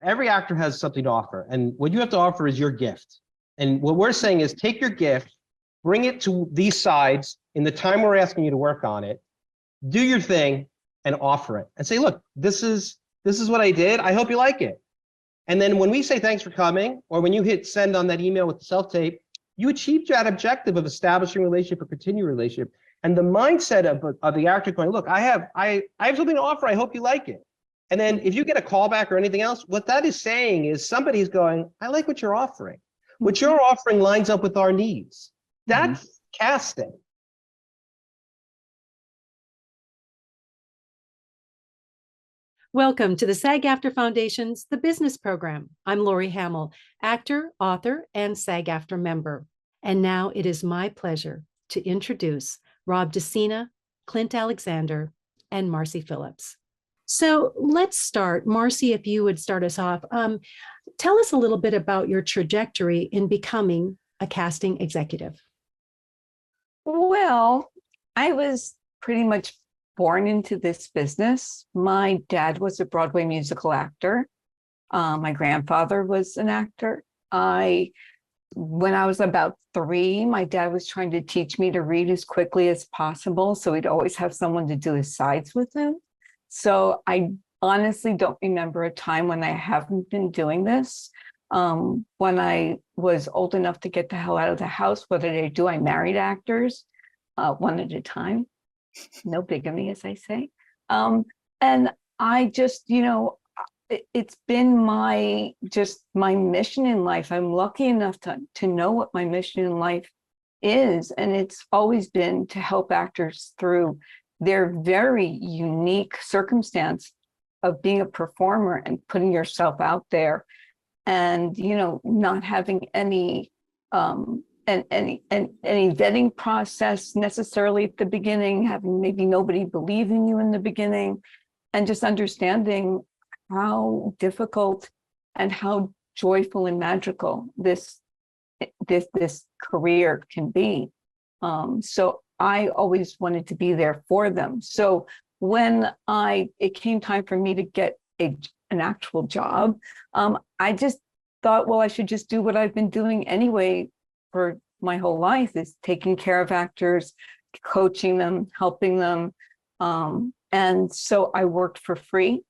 every actor has something to offer. And what you have to offer is your gift. And what we're saying is take your gift, bring it to these sides in the time we're asking you to work on it, do your thing and offer it and say, look, this is what I did. I hope you like it. And then when we say thanks for coming, or when you hit send on that email with the self-tape, you achieved that objective of establishing a relationship or continuing a relationship. And the mindset of the actor going, look, I have something to offer. I hope you like it. And then if you get a callback or anything else, what that is saying is somebody's going, I like what you're offering. What you're offering lines up with our needs. That's casting. Welcome to the SAG-AFTRA Foundation's The Business Program. I'm Lori Hammel, actor, author, and SAG-AFTRA member. And now it is my pleasure to introduce Rob Decina, Clint Alexander, and Marci Phillips. So let's start. Marci, if you would start us off. Tell us a little bit about your trajectory in becoming a casting executive. Well, I was pretty much born into this business. My dad was a Broadway musical actor. My grandfather was an actor. When I was about 3, my dad was trying to teach me to read as quickly as possible. So he'd always have someone to do his sides with him. So I honestly don't remember a time when I haven't been doing this. When I was old enough to get the hell out of the house, what did I do? I married actors, one at a time. No bigamy, as I say. And I just, it's been my mission in life. I'm lucky enough to know what my mission in life is. And it's always been to help actors through their very unique circumstance of being a performer and putting yourself out there and, not having any any vetting process necessarily at the beginning, having maybe nobody believe in you in the beginning, and just understanding how difficult and how joyful and magical this career can be. So I always wanted to be there for them. So when it came time for me to get an actual job, I just thought, well, I should just do what I've been doing anyway for my whole life, is taking care of actors, coaching them, helping them. And so I worked for free.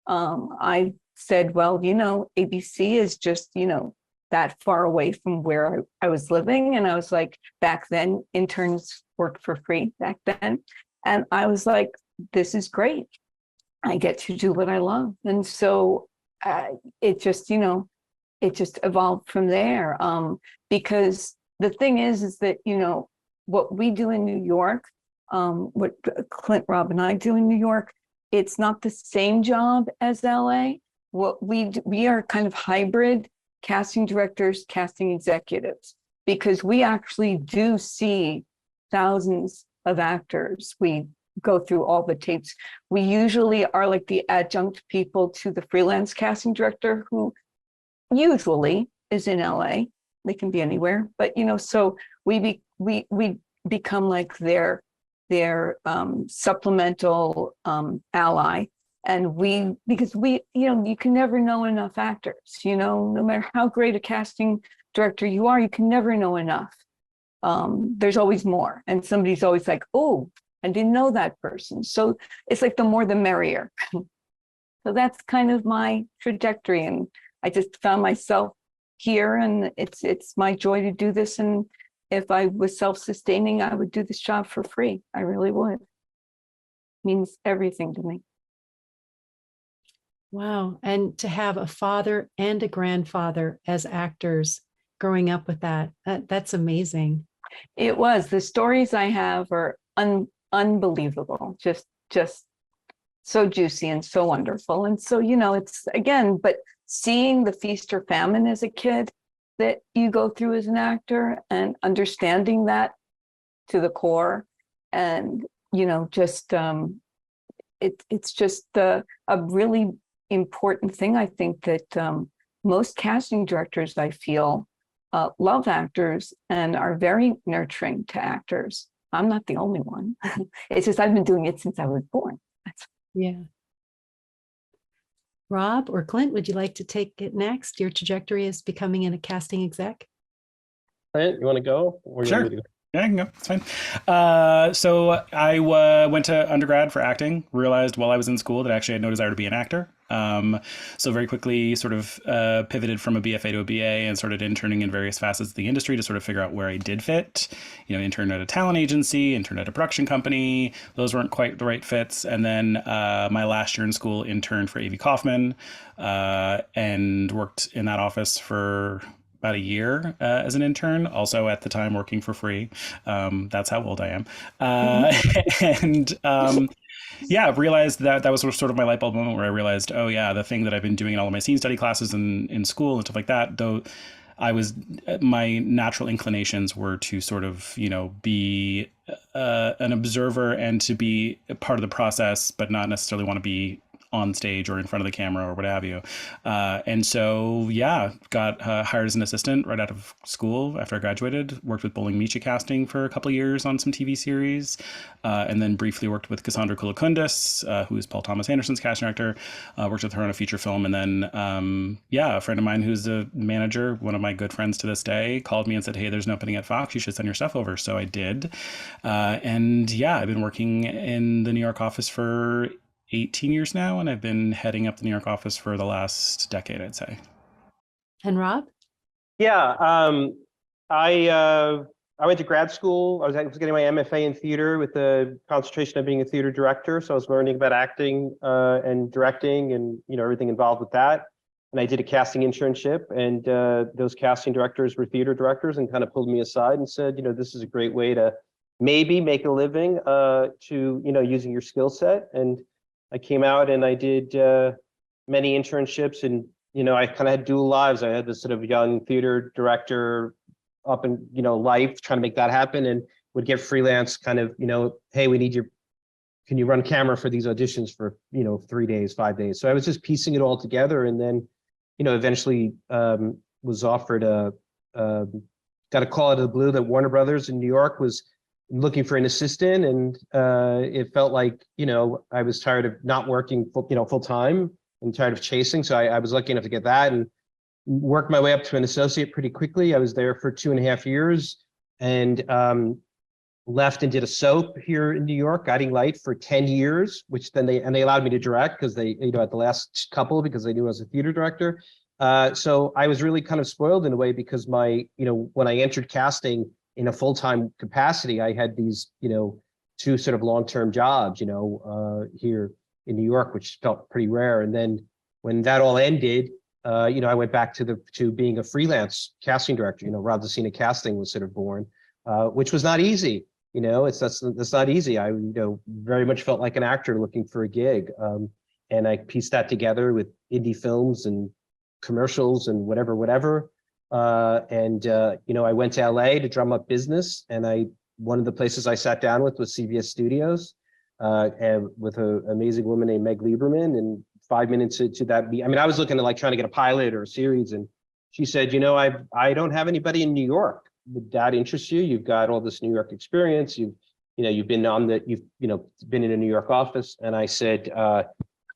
I said, well, ABC is just, that far away from where I was living. And I was like, back then, interns worked for free back then. And I was like, this is great. I get to do what I love. And so it just evolved from there. Because the thing is that, what we do in New York, what Clint, Rob, and I do in New York, it's not the same job as LA. What we do, we are kind of hybrid casting directors, casting executives, because we actually do see thousands of actors. We go through all the tapes. We usually are like the adjunct people to the freelance casting director, who usually is in LA. They can be anywhere, but so we become like their supplemental ally. And because you can never know enough actors, no matter how great a casting director you are, you can never know enough. There's always more. And somebody's always like, oh, I didn't know that person. So it's like the more the merrier. So that's kind of my trajectory. And I just found myself here, and it's my joy to do this. And if I was self-sustaining, I would do this job for free. I really would. It means everything to me. Wow. And to have a father and a grandfather as actors growing up with that's amazing. It was. The stories I have are unbelievable. Just so juicy and so wonderful. And so, it's again, but seeing the feast or famine as a kid that you go through as an actor, and understanding that to the core, and, just it's just a really important thing. I think that most casting directors, I feel, love actors and are very nurturing to actors. I'm not the only one. It's just I've been doing it since I was born. Yeah. Rob or Clint, would you like to take it next? Your trajectory is becoming a casting exec. Clint, you want to go? Or you want me to Sure. go? Yeah, I can go. It's fine. So I went to undergrad for acting, realized while I was in school that actually I had no desire to be an actor. So very quickly sort of pivoted from a BFA to a BA and started interning in various facets of the industry to sort of figure out where I did fit. You know, interned at a talent agency, interned at a production company. Those weren't quite the right fits. And then my last year in school interned for A.V. Kaufman and worked in that office for about a year as an intern, also at the time working for free. That's how old I am. Yeah, realized that was sort of my light bulb moment where I realized, oh yeah, the thing that I've been doing in all of my scene study classes in school and stuff like that, though my natural inclinations were to sort of, be an observer and to be a part of the process, but not necessarily want to be on stage or in front of the camera or what have you. And so, yeah, got hired as an assistant right out of school after I graduated, worked with Bowling Misha Casting for a couple of years on some TV series, and then briefly worked with Cassandra Kulakundis, who is Paul Thomas Anderson's casting director, worked with her on a feature film. And then, a friend of mine who's a manager, one of my good friends to this day, called me and said, hey, there's an opening at Fox. You should send your stuff over. So I did. I've been working in the New York office for 18 years now, and I've been heading up the New York office for the last decade, I'd say. And Rob? Yeah, I went to grad school. I was getting my MFA in theater with the concentration of being a theater director. So I was learning about acting and directing and everything involved with that. And I did a casting internship, and those casting directors were theater directors and kind of pulled me aside and said, this is a great way to maybe make a living using your skill set. And I came out and I did many internships, and I kind of had dual lives. I had this sort of young theater director up in life trying to make that happen, and would get freelance kind of hey, can you run camera for these auditions for 3 days, 5 days. So I was just piecing it all together, and then eventually was offered got a call out of the blue that Warner Brothers in New York was looking for an assistant, and it felt like I was tired of not working full time and tired of chasing. So I was lucky enough to get that and worked my way up to an associate pretty quickly. I was there for 2.5 years, and left and did a soap here in New York, Guiding Light, for 10 years, which then they allowed me to direct because they at the last couple, because they knew I was a theater director. So I was really kind of spoiled in a way, because my when I entered casting in a full-time capacity, I had these, 2 sort of long-term jobs, here in New York, which felt pretty rare. And then when that all ended, I went back to being a freelance casting director. Rob Decina Casting was sort of born, which was not easy. That's not easy. I, very much felt like an actor looking for a gig. And I pieced that together with indie films and commercials and whatever. I went to LA to drum up business, and one of the places I sat down with was CBS Studios, and with an amazing woman named Meg Lieberman. And 5 minutes into that, I was looking at trying to get a pilot or a series, and she said, I don't have anybody in New York. Would that interest you? You've got all this New York experience. You've been been in a New York office. And I said,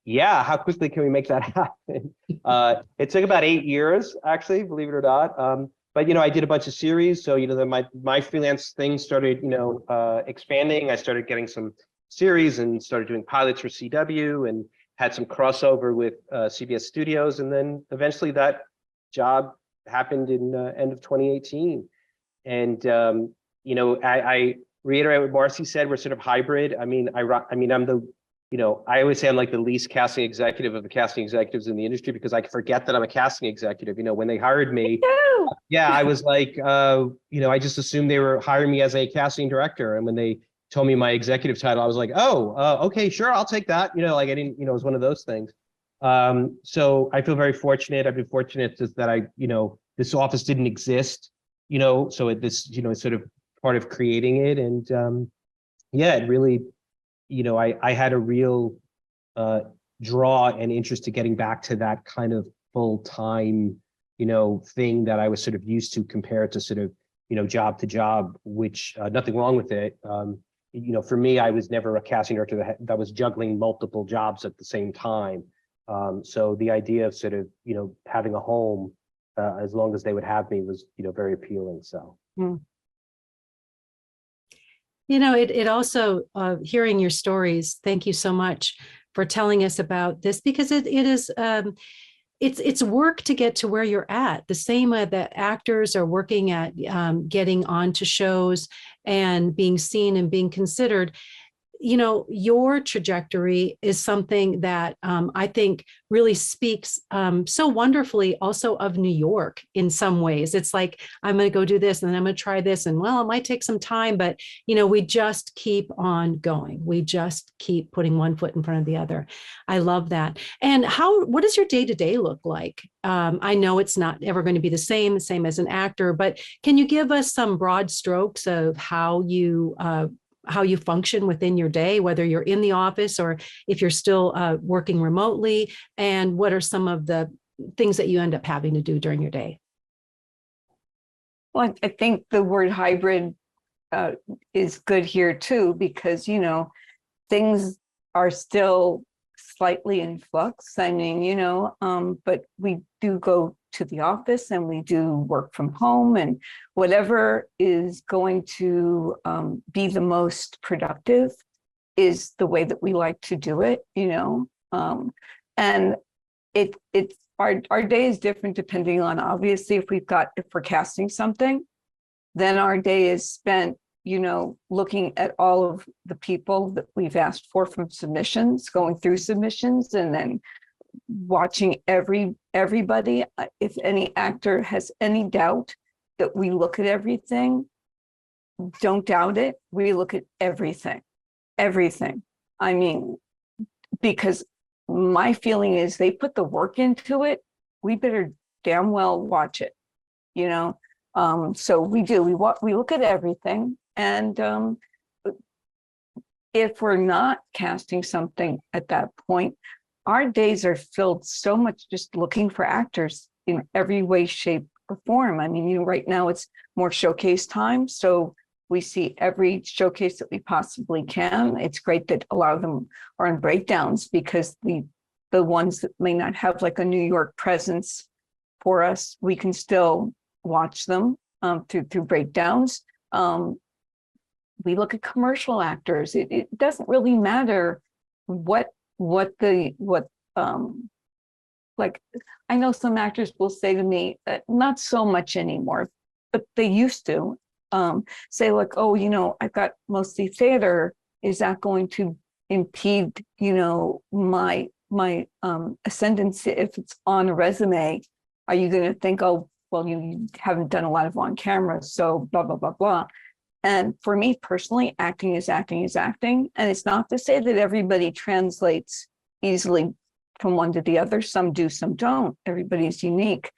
yeah, how quickly can we make that happen? It took about 8 years, actually, believe it or not. But I did a bunch of series. So my freelance thing started expanding. I started getting some series and started doing pilots for CW, and had some crossover with CBS Studios. And then eventually that job happened in end of 2018. And I reiterate what Marci said. We're sort of hybrid. I'm the I always say I'm like the least casting executive of the casting executives in the industry, because I forget that I'm a casting executive. When they hired me, yeah, I was like, I just assumed they were hiring me as a casting director. And when they told me my executive title, I was like, okay, sure, I'll take that. I didn't, it was one of those things. So I feel very fortunate. I've been fortunate that this office didn't exist, so this, sort of part of creating it. And it really, I had a real draw and interest to getting back to that kind of full-time, thing that I was sort of used to, compared to sort of, job to job, which nothing wrong with it. For me, I was never a casting director that was juggling multiple jobs at the same time. So the idea of sort of, having a home as long as they would have me was, very appealing. So. It also, hearing your stories, thank you so much for telling us about this, because it is, it's work to get to where you're at. The same way that actors are working at getting onto shows and being seen and being considered. Your trajectory is something that I think really speaks so wonderfully also of New York in some ways. It's like, I'm going to go do this and then I'm going to try this. And well, it might take some time, but, we just keep on going. We just keep putting one foot in front of the other. I love that. And what does your day-to-day look like? I know it's not ever going to be the same as an actor, but can you give us some broad strokes of how you function within your day, whether you're in the office or if you're still working remotely, and what are some of the things that you end up having to do during your day? Well, I think the word hybrid is good here too, because, things are still slightly in flux. I mean, but we do go to the office and we do work from home, and whatever is going to be the most productive is the way that we like to do it, and it's our day is different depending on, obviously, if we're casting something, then our day is spent looking at all of the people that we've asked for from submissions, going through submissions, and then watching everybody. If any actor has any doubt that we look at everything, don't doubt it. We look at everything. I mean, because my feeling is they put the work into it, we better damn well watch it, so we do. We look at everything, and if we're not casting something at that point, our days are filled so much just looking for actors in every way, shape, or form. I mean, right now it's more showcase time, so we see every showcase that we possibly can. It's great that a lot of them are on breakdowns, because the ones that may not have like a New York presence for us, we can still watch them through breakdowns. We look at commercial actors. It doesn't really matter what like, I know some actors will say to me, not so much anymore, but they used to say like, oh, I've got mostly theater. Is that going to impede, my ascendancy if it's on a resume? Are you going to think, oh, well, you haven't done a lot of on camera, so blah, blah, blah, blah. And for me personally, acting is acting is acting. And it's not to say that everybody translates easily from one to the other. Some do, some don't. Everybody's unique.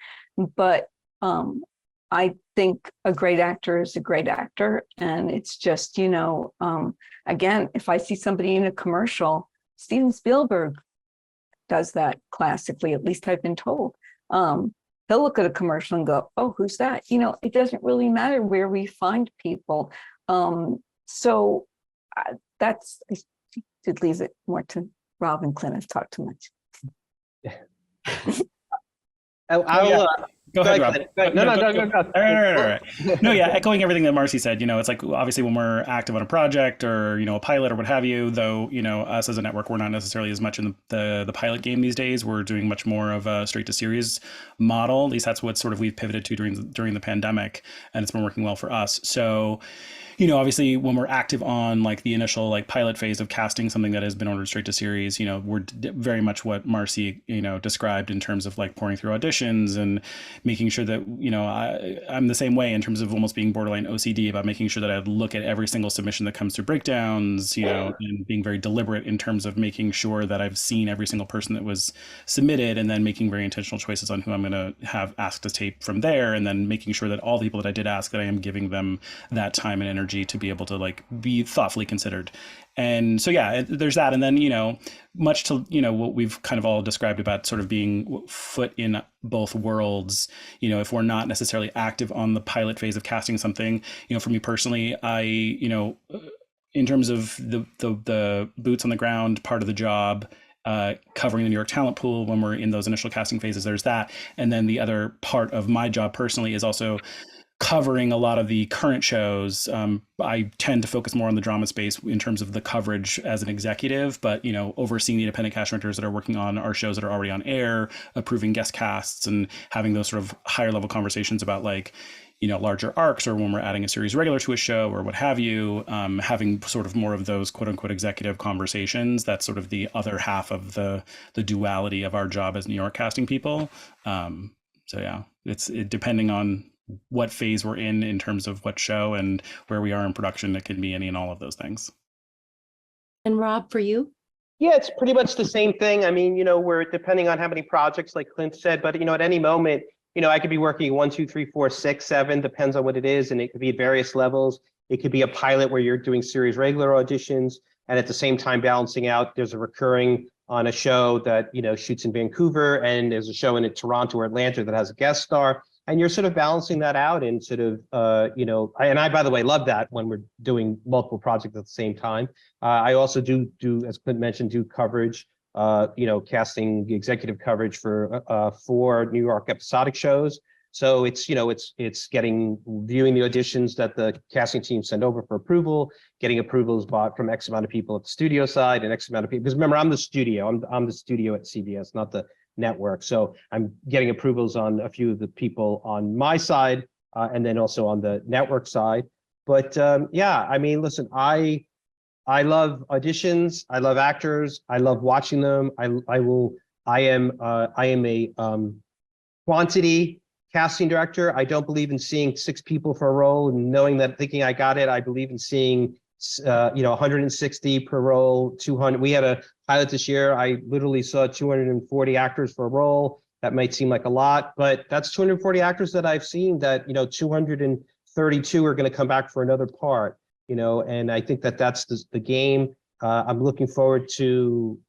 But I think a great actor is a great actor. And it's just, again, if I see somebody in a commercial, Steven Spielberg does that classically, at least I've been told. He'll look at a commercial and go, oh, who's that? It doesn't really matter where we find people. So that's, I should leave it more to Rob and Clint. I've talked too much. Go ahead, Rob. No. All right. No, yeah, echoing everything that Marci said, it's like, obviously when we're active on a project or, a pilot or what have you, though, us as a network, we're not necessarily as much in the pilot game these days. We're doing much more of a straight to series model. At least that's what sort of we've pivoted to during the pandemic, and it's been working well for us. So, obviously when we're active on like the initial like pilot phase of casting something that has been ordered straight to series, we're very much what Marci, described in terms of like pouring through auditions and making sure that, I'm the same way in terms of almost being borderline OCD about making sure that I look at every single submission that comes through breakdowns, and being very deliberate in terms of making sure that I've seen every single person that was submitted, and then making very intentional choices on who I'm going to have asked to tape from there. And then making sure that all the people that I did ask, that I am giving them that time and energy to be able to like be thoughtfully considered. And so, yeah, there's that. And then, much to, what we've kind of all described about sort of being foot in both worlds, if we're not necessarily active on the pilot phase of casting something, for me personally, I, in terms of the boots on the ground part of the job, covering the New York talent pool when we're in those initial casting phases. There's that. And then the other part of my job personally is also covering a lot of the current shows. I tend to focus more on the drama space in terms of the coverage as an executive, but, you know, overseeing the independent cast directors that are working on our shows that are already on air, approving guest casts and having those sort of higher level conversations about, like, you know, larger arcs, or when we're adding a series regular to a show or what have you, having sort of more of those quote unquote executive conversations. That's sort of the other half of the duality of our job as New York casting people. So yeah, it's depending on what phase we're in terms of what show and where we are in production. It can be any and all of those things. And Rob, for you? Yeah, it's pretty much the same thing. I mean, you know, we're depending on how many projects, like Clint said, but, you know, at any moment, you know, I could be working 1, 2, 3, 4, 6, 7, depends on what it is. And it could be at various levels. It could be a pilot where you're doing series regular auditions and at the same time balancing out, there's a recurring on a show that, you know, shoots in Vancouver, and there's a show in Toronto or Atlanta that has a guest star. And you're sort of balancing that out and sort of, you know, I, by the way, love that when we're doing multiple projects at the same time. I also do, as Clint mentioned, do coverage, you know, casting executive coverage for New York episodic shows. So it's, you know, it's viewing the auditions that the casting team send over for approval, getting approvals from X amount of people at the studio side and X amount of people. Because remember, I'm the studio. I'm the studio at CBS, not the network. So I'm getting approvals on a few of the people on my side, and then also on the network side. But yeah, I mean, listen, I love auditions. I love actors. I love watching them. I am a quantity casting director. I don't believe in seeing 6 people for a role and knowing that, thinking I got it. I believe in seeing, you know, 160 per role, 200. We had a pilot this year. I literally saw 240 actors for a role. That might seem like a lot, but that's 240 actors that I've seen that, you know, 232 are going to come back for another part, you know, and I think that that's the game. I'm looking forward to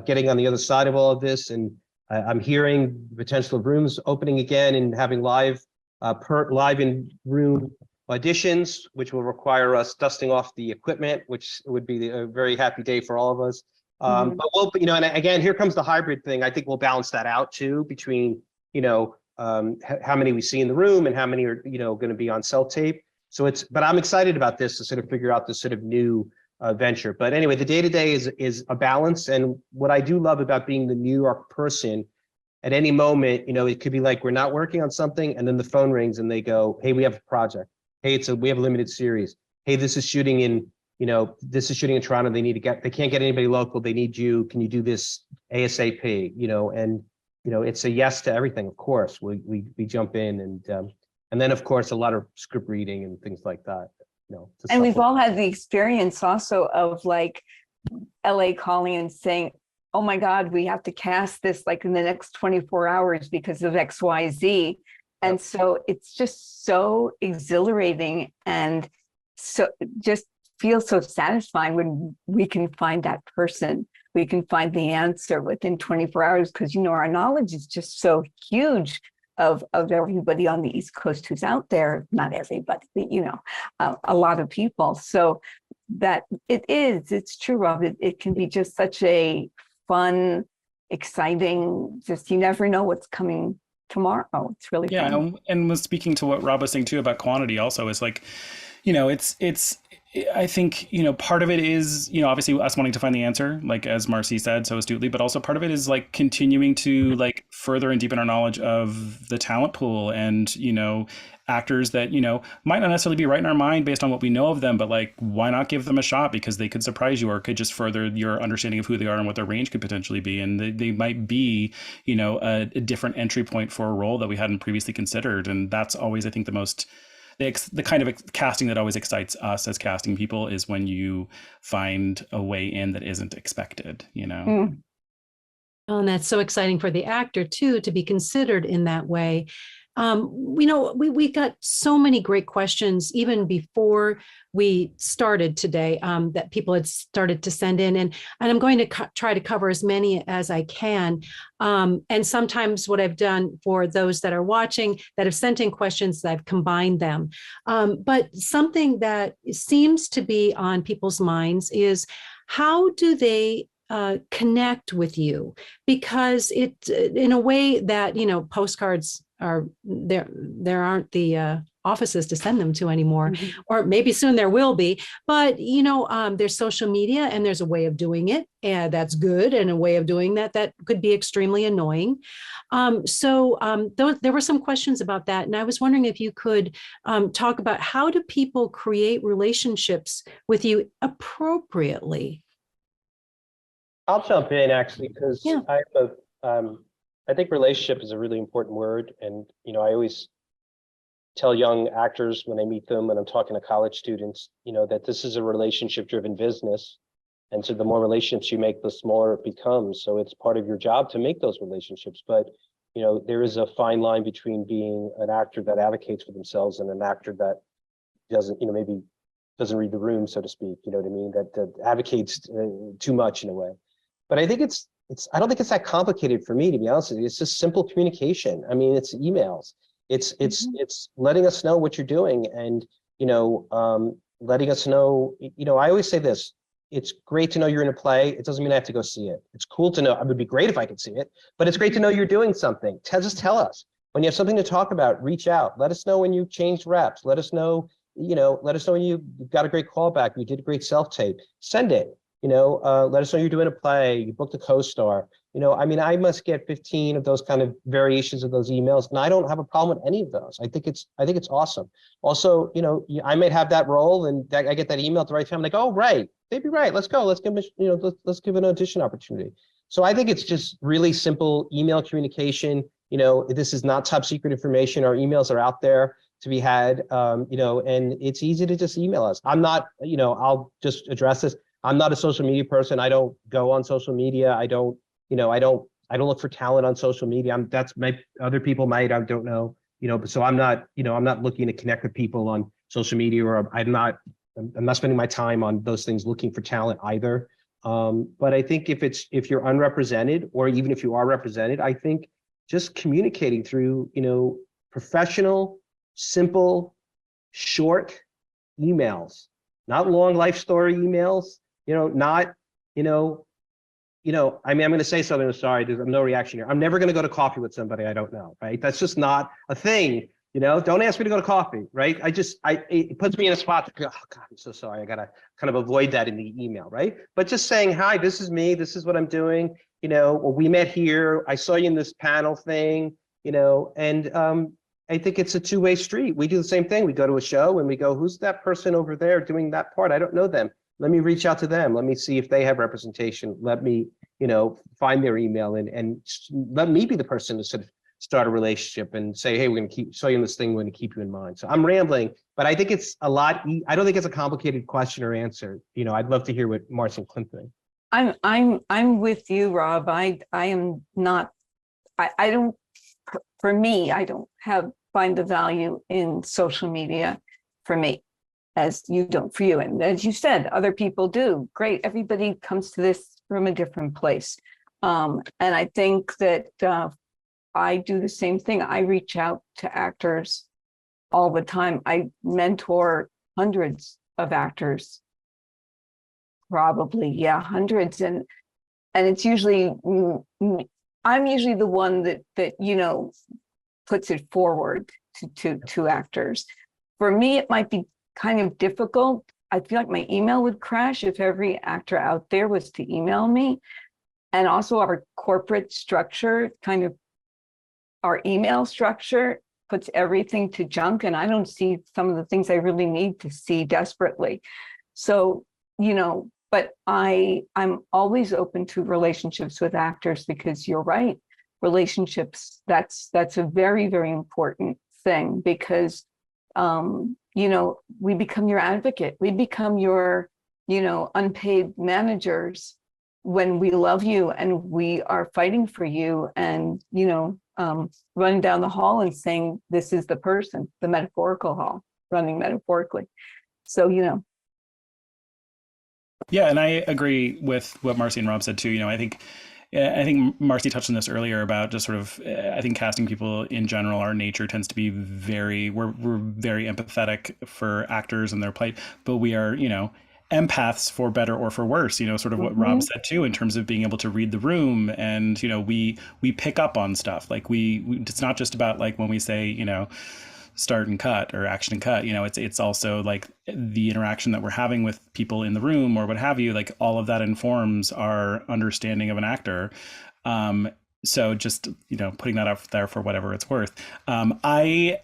getting on the other side of all of this, and I'm hearing the potential of rooms opening again and having live in room auditions, which will require us dusting off the equipment, which would be a very happy day for all of us. But we'll, you know, and again, here comes the hybrid thing. I think we'll balance that out too between, you know, how many we see in the room and how many are, you know, going to be on self-tape. So but I'm excited about this to sort of figure out this sort of new venture. But anyway, the day-to-day is a balance. And what I do love about being the New York person, at any moment, you know, it could be like, we're not working on something, and then the phone rings and they go, hey, we have a project. Hey, we have a limited series. Hey, this is shooting in, you know, this is shooting in Toronto. They can't get anybody local. They need you. Can you do this ASAP? You know, and, you know, it's a yes to everything. Of course, we jump in, and then of course, a lot of script reading and things like that. You know, and we've all had the experience also of, like, LA calling and saying, oh my God, we have to cast this like in the next 24 hours because of XYZ. And so it's just so exhilarating, and so just feels so satisfying when we can find that person. We can find the answer within 24 hours because, you know, our knowledge is just so huge of everybody on the East Coast who's out there. Not everybody, but, you know, a lot of people. So that it's true, Rob. It can be just such a fun, exciting, just you never know what's coming tomorrow. It's really fun. And was speaking to what Rob was saying too about quantity also, is like, you know, it's I think, you know, part of it is, you know, obviously us wanting to find the answer, like as Marci said so astutely, but also part of it is like continuing to like further and deepen our knowledge of the talent pool and, you know, actors that, you know, might not necessarily be right in our mind based on what we know of them, but like, why not give them a shot, because they could surprise you or could just further your understanding of who they are and what their range could potentially be. And they might be, you know, a different entry point for a role that we hadn't previously considered. And that's always, I think, the kind of casting that always excites us as casting people is when you find a way in that isn't expected, you know? Oh, and that's so exciting for the actor too, to be considered in that way. You know, we got so many great questions even before we started today that people had started to send in, and I'm going to try to cover as many as I can. And sometimes what I've done for those that are watching that have sent in questions, I've combined them. But something that seems to be on people's minds is, how do they connect with you, because it, in a way that, postcards are there aren't the offices to send them to anymore, or maybe soon there will be, but there's social media, and there's a way of doing it, and that's good, and a way of doing that could be extremely annoying. There were some questions about that, and I was wondering if you could talk about, how do people create relationships with you appropriately? I'll jump in actually, because Yeah. I think relationship is a really important word. And, I always tell young actors when I meet them, when I'm talking to college students, that this is a relationship driven business. And so the more relationships you make, the smaller it becomes. So it's part of your job to make those relationships. But, there is a fine line between being an actor that advocates for themselves and an actor that doesn't, maybe doesn't read the room, so to speak, you know what I mean? That advocates too much in a way. But I think I don't think it's that complicated for me, to be honest with you. It's just simple communication. I mean, it's emails. It's letting us know what you're doing, and letting us know. I always say this: it's great to know you're in a play. It doesn't mean I have to go see it. It's cool to know. It would be great if I could see it, but it's great to know you're doing something. Just tell us when you have something to talk about. Reach out. Let us know when you changed reps. Let us know. Let us know when you got a great callback. You did a great self tape. Send it. Let us know you're doing a play, you booked a co-star. I must get 15 of those kind of variations of those emails, and I don't have a problem with any of those. I think it's awesome. Also, I might have that role, and I get that email at the right time. I'm like, oh, right, they'd be right. Let's go. Let's give them, let's give an audition opportunity. So I think it's just really simple email communication. This is not top secret information. Our emails are out there to be had, and it's easy to just email us. I'm not, I'll just address this. I'm not a social media person. I don't go on social media. I don't look for talent on social media. Other people might, I don't know, but so I'm not looking to connect with people on social media, or I'm not spending my time on those things looking for talent either. But I think if you're unrepresented, or even if you are represented, I think just communicating through, professional, simple, short emails, not long life story emails. I'm going to say something. I'm sorry, there's no reaction here. I'm never going to go to coffee with somebody I don't know, right? That's just not a thing. Don't ask me to go to coffee, right? It puts me in a spot to go, oh God, I'm so sorry. I got to kind of avoid that in the email, right? But just saying, hi, this is me. This is what I'm doing. Well, we met here. I saw you in this panel thing, and I think it's a two-way street. We do the same thing. We go to a show and we go, who's that person over there doing that part? I don't know them. Let me reach out to them. Let me see if they have representation. Let me, find their email and let me be the person to sort of start a relationship and say, hey, we're going to show you this thing. We're going to keep you in mind. So I'm rambling, but I think it's a lot. I don't think it's a complicated question or answer. I'd love to hear what Marci and Clint think. I'm with you, Rob. I am not. I don't. For me, I don't find the value in social media. For me, as you don't for you, and as you said, other people do. Great. Everybody comes to this from a different place, and I think that I do the same thing. I reach out to actors all the time. I mentor hundreds of actors. Probably, yeah, hundreds, and it's usually I'm usually the one that puts it forward to actors. For me, it might be kind of difficult. I feel like my email would crash if every actor out there was to email me, and also our corporate structure, kind of our email structure, puts everything to junk, and I don't see some of the things I really need to see desperately. So but I'm always open to relationships with actors, because you're right, relationships, that's a very, very important thing, because we become your advocate, we become your unpaid managers when we love you and we are fighting for you, and running down the hall and saying, this is the person, the metaphorical hall, running metaphorically. So Yeah, and I agree with what Marci and Rob said too. I think Marci touched on this earlier about just sort of, I think casting people in general, our nature tends to be we're very empathetic for actors and their plight, but we are, empaths for better or for worse, sort of what Rob said too, in terms of being able to read the room. And, we pick up on stuff. Like it's not just about like when we say, start and cut or action and cut, it's also like the interaction that we're having with people in the room or what have you, like all of that informs our understanding of an actor. So just, putting that out there for whatever it's worth. I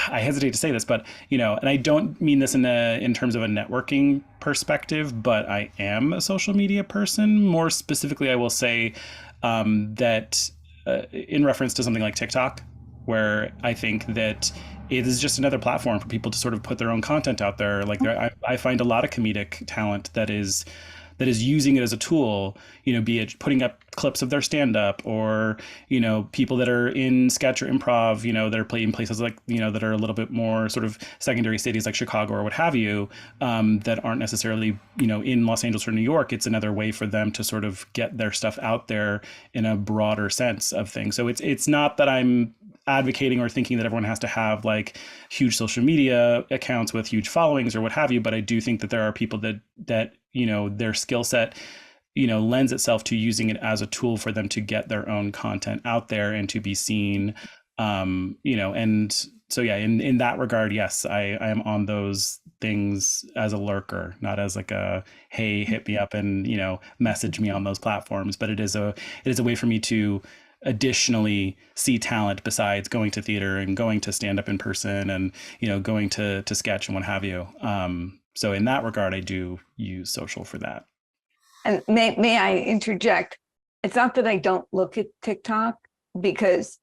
hesitate to say this, but, and I don't mean this in terms of a networking perspective, but I am a social media person. More specifically, I will say that in reference to something like TikTok, where I think that it is just another platform for people to sort of put their own content out there. Like I find a lot of comedic talent that is using it as a tool, be it putting up clips of their stand-up or, people that are in sketch or improv, that are playing places like, that are a little bit more sort of secondary cities like Chicago or what have you, that aren't necessarily, in Los Angeles or New York. It's another way for them to sort of get their stuff out there in a broader sense of things. So it's not that I'm advocating or thinking that everyone has to have like huge social media accounts with huge followings or what have you, but I do think that there are people that their skill set lends itself to using it as a tool for them to get their own content out there and to be seen, and so yeah, in that regard, yes, I am on those things as a lurker, not as like a hey, hit me up and message me on those platforms, but it is a way for me to additionally see talent besides going to theater and going to stand up in person and going to sketch and what have you. So in that regard, I do use social for that. And may I interject? It's not that I don't look at TikTok, because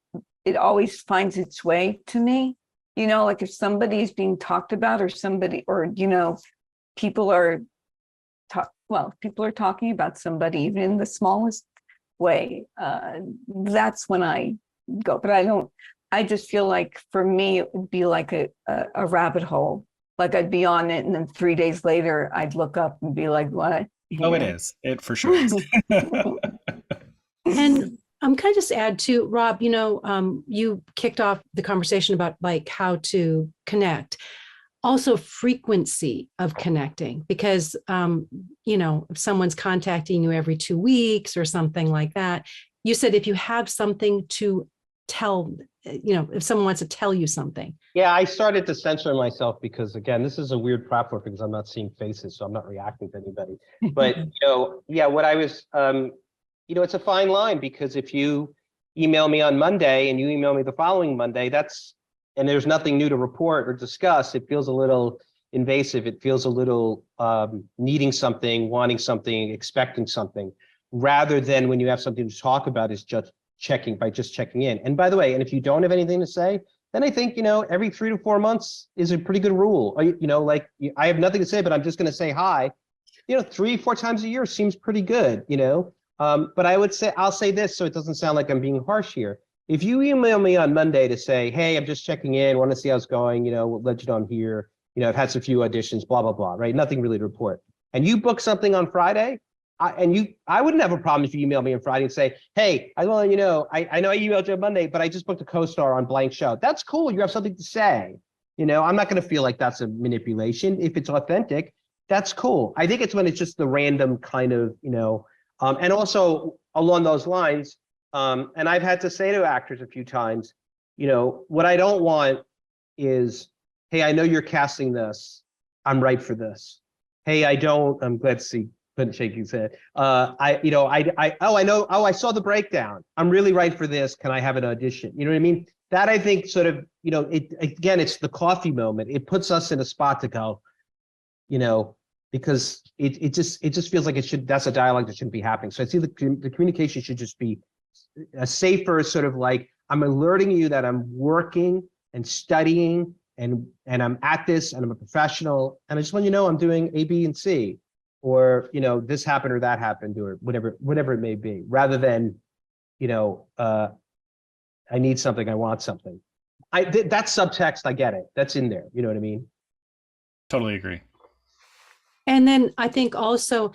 it always finds its way to me. Like if somebody is being talked about or people are talking about somebody, even in the smallest way, that's when I go. But I just feel like for me, it would be like a rabbit hole. Like I'd be on it and then 3 days later I'd look up and be like, what? It is. It for sure is. And can I just add to Rob, you kicked off the conversation about like how to connect. Also frequency of connecting, because, if someone's contacting you every 2 weeks or something like that, you said if you have something to tell, if someone wants to tell you something. Yeah, I started to censor myself because, again, this is a weird platform because I'm not seeing faces, so I'm not reacting to anybody. But, what I was, it's a fine line, because if you email me on Monday and you email me the following Monday, and there's nothing new to report or discuss, it feels a little invasive. It feels a little needing something, wanting something, expecting something, rather than when you have something to talk about is just checking in. And by the way, and if you don't have anything to say, then I think, every 3 to 4 months is a pretty good rule. I have nothing to say, but I'm just going to say hi. 3-4 times a year seems pretty good, but I'll say this so it doesn't sound like I'm being harsh here. If you email me on Monday to say, hey, I'm just checking in, want to see how it's going, we'll let you know I'm here, I've had some few auditions, blah, blah, blah, right? Nothing really to report. And you book something on Friday, I wouldn't have a problem if you email me on Friday and say, hey, I want to I know I emailed you on Monday, but I just booked a co-star on blank show. That's cool. You have something to say. I'm not going to feel like that's a manipulation. If it's authentic, that's cool. I think it's when it's just the random kind of, and also along those lines, and I've had to say to actors a few times, what I don't want is, hey, I know you're casting this. I'm right for this. Hey, I'm glad to see Clint shaking his head. I know. Oh, I saw the breakdown. I'm really right for this. Can I have an audition? You know what I mean? That I think sort of, it's the coffee moment. It puts us in a spot to go, because it just feels like that's a dialogue that shouldn't be happening. So I see the communication should just be a safer sort of like, I'm alerting you that I'm working and studying and I'm at this and I'm a professional. And I just want you to know I'm doing A, B, and C, or, this happened or that happened, or whatever it may be, rather than, I need something, I want something. That's subtext, I get it. That's in there. You know what I mean? Totally agree. And then I think also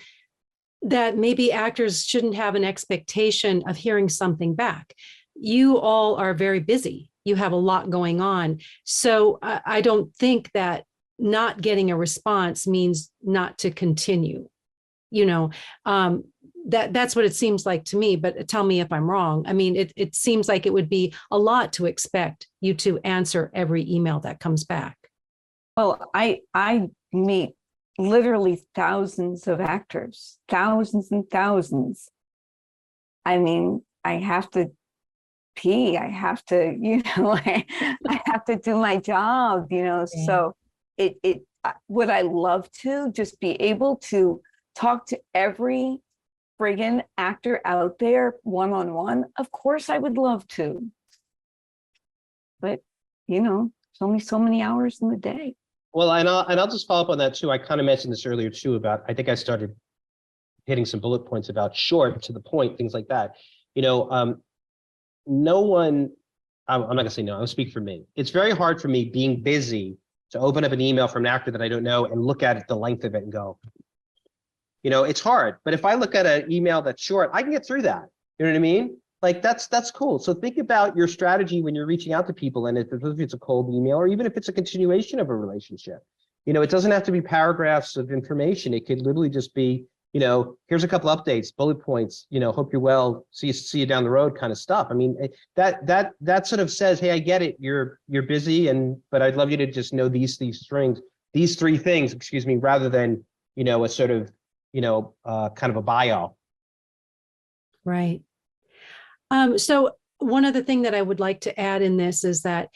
that maybe actors shouldn't have an expectation of hearing something back. You all are very busy. You have a lot going on. So I don't think that not getting a response means not to continue. That's what it seems like to me, but tell me if I'm wrong. I mean, it seems like it would be a lot to expect you to answer every email that comes back. Well, I meet literally thousands of actors, thousands and thousands. I mean, I have to pee, I have to, I have to do my job, so would I love to just be able to talk to every friggin' actor out there one-on-one? Of course I would love to. But, it's only so many hours in the day. Well, and I'll just follow up on that too. I kind of mentioned this earlier too about, I think I started hitting some bullet points about short, to the point, things like that. No one, I'm not gonna say no, I'll speak for me. It's very hard for me being busy to open up an email from an actor that I don't know and look at it, the length of it, and go, it's hard. But if I look at an email that's short, I can get through that. You know what I mean? Like that's cool. So think about your strategy when you're reaching out to people, and if it's a cold email, or even if it's a continuation of a relationship. It doesn't have to be paragraphs of information. It could literally just be, here's a couple updates, bullet points, hope you're well, see you down the road kind of stuff. I mean, that sort of says, hey, I get it, you're busy, but I'd love you to just know these three things, excuse me, rather than, a sort of, kind of a bio. Right. So one other thing that I would like to add in this is that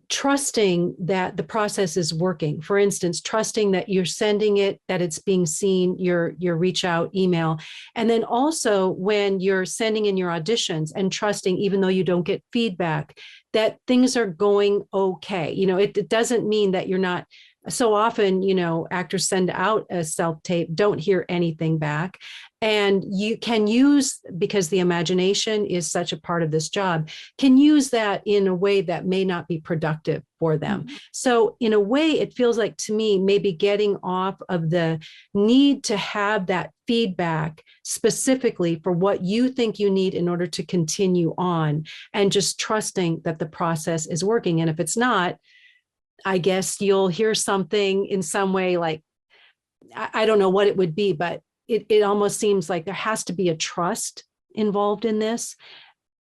trusting that the process is working. For instance, trusting that you're sending it, that it's being seen, your reach out email. And then also when you're sending in your auditions, and trusting, even though you don't get feedback, that things are going okay. It doesn't mean that you're not. So often, actors send out a self-tape, don't hear anything back. And you can use, because the imagination is such a part of this job, can use that in a way that may not be productive for them. Mm-hmm. So in a way, it feels like to me, maybe getting off of the need to have that feedback specifically for what you think you need in order to continue on, and just trusting that the process is working. And if it's not, I guess you'll hear something in some way, like, I don't know what it would be, but it almost seems like there has to be a trust involved in this.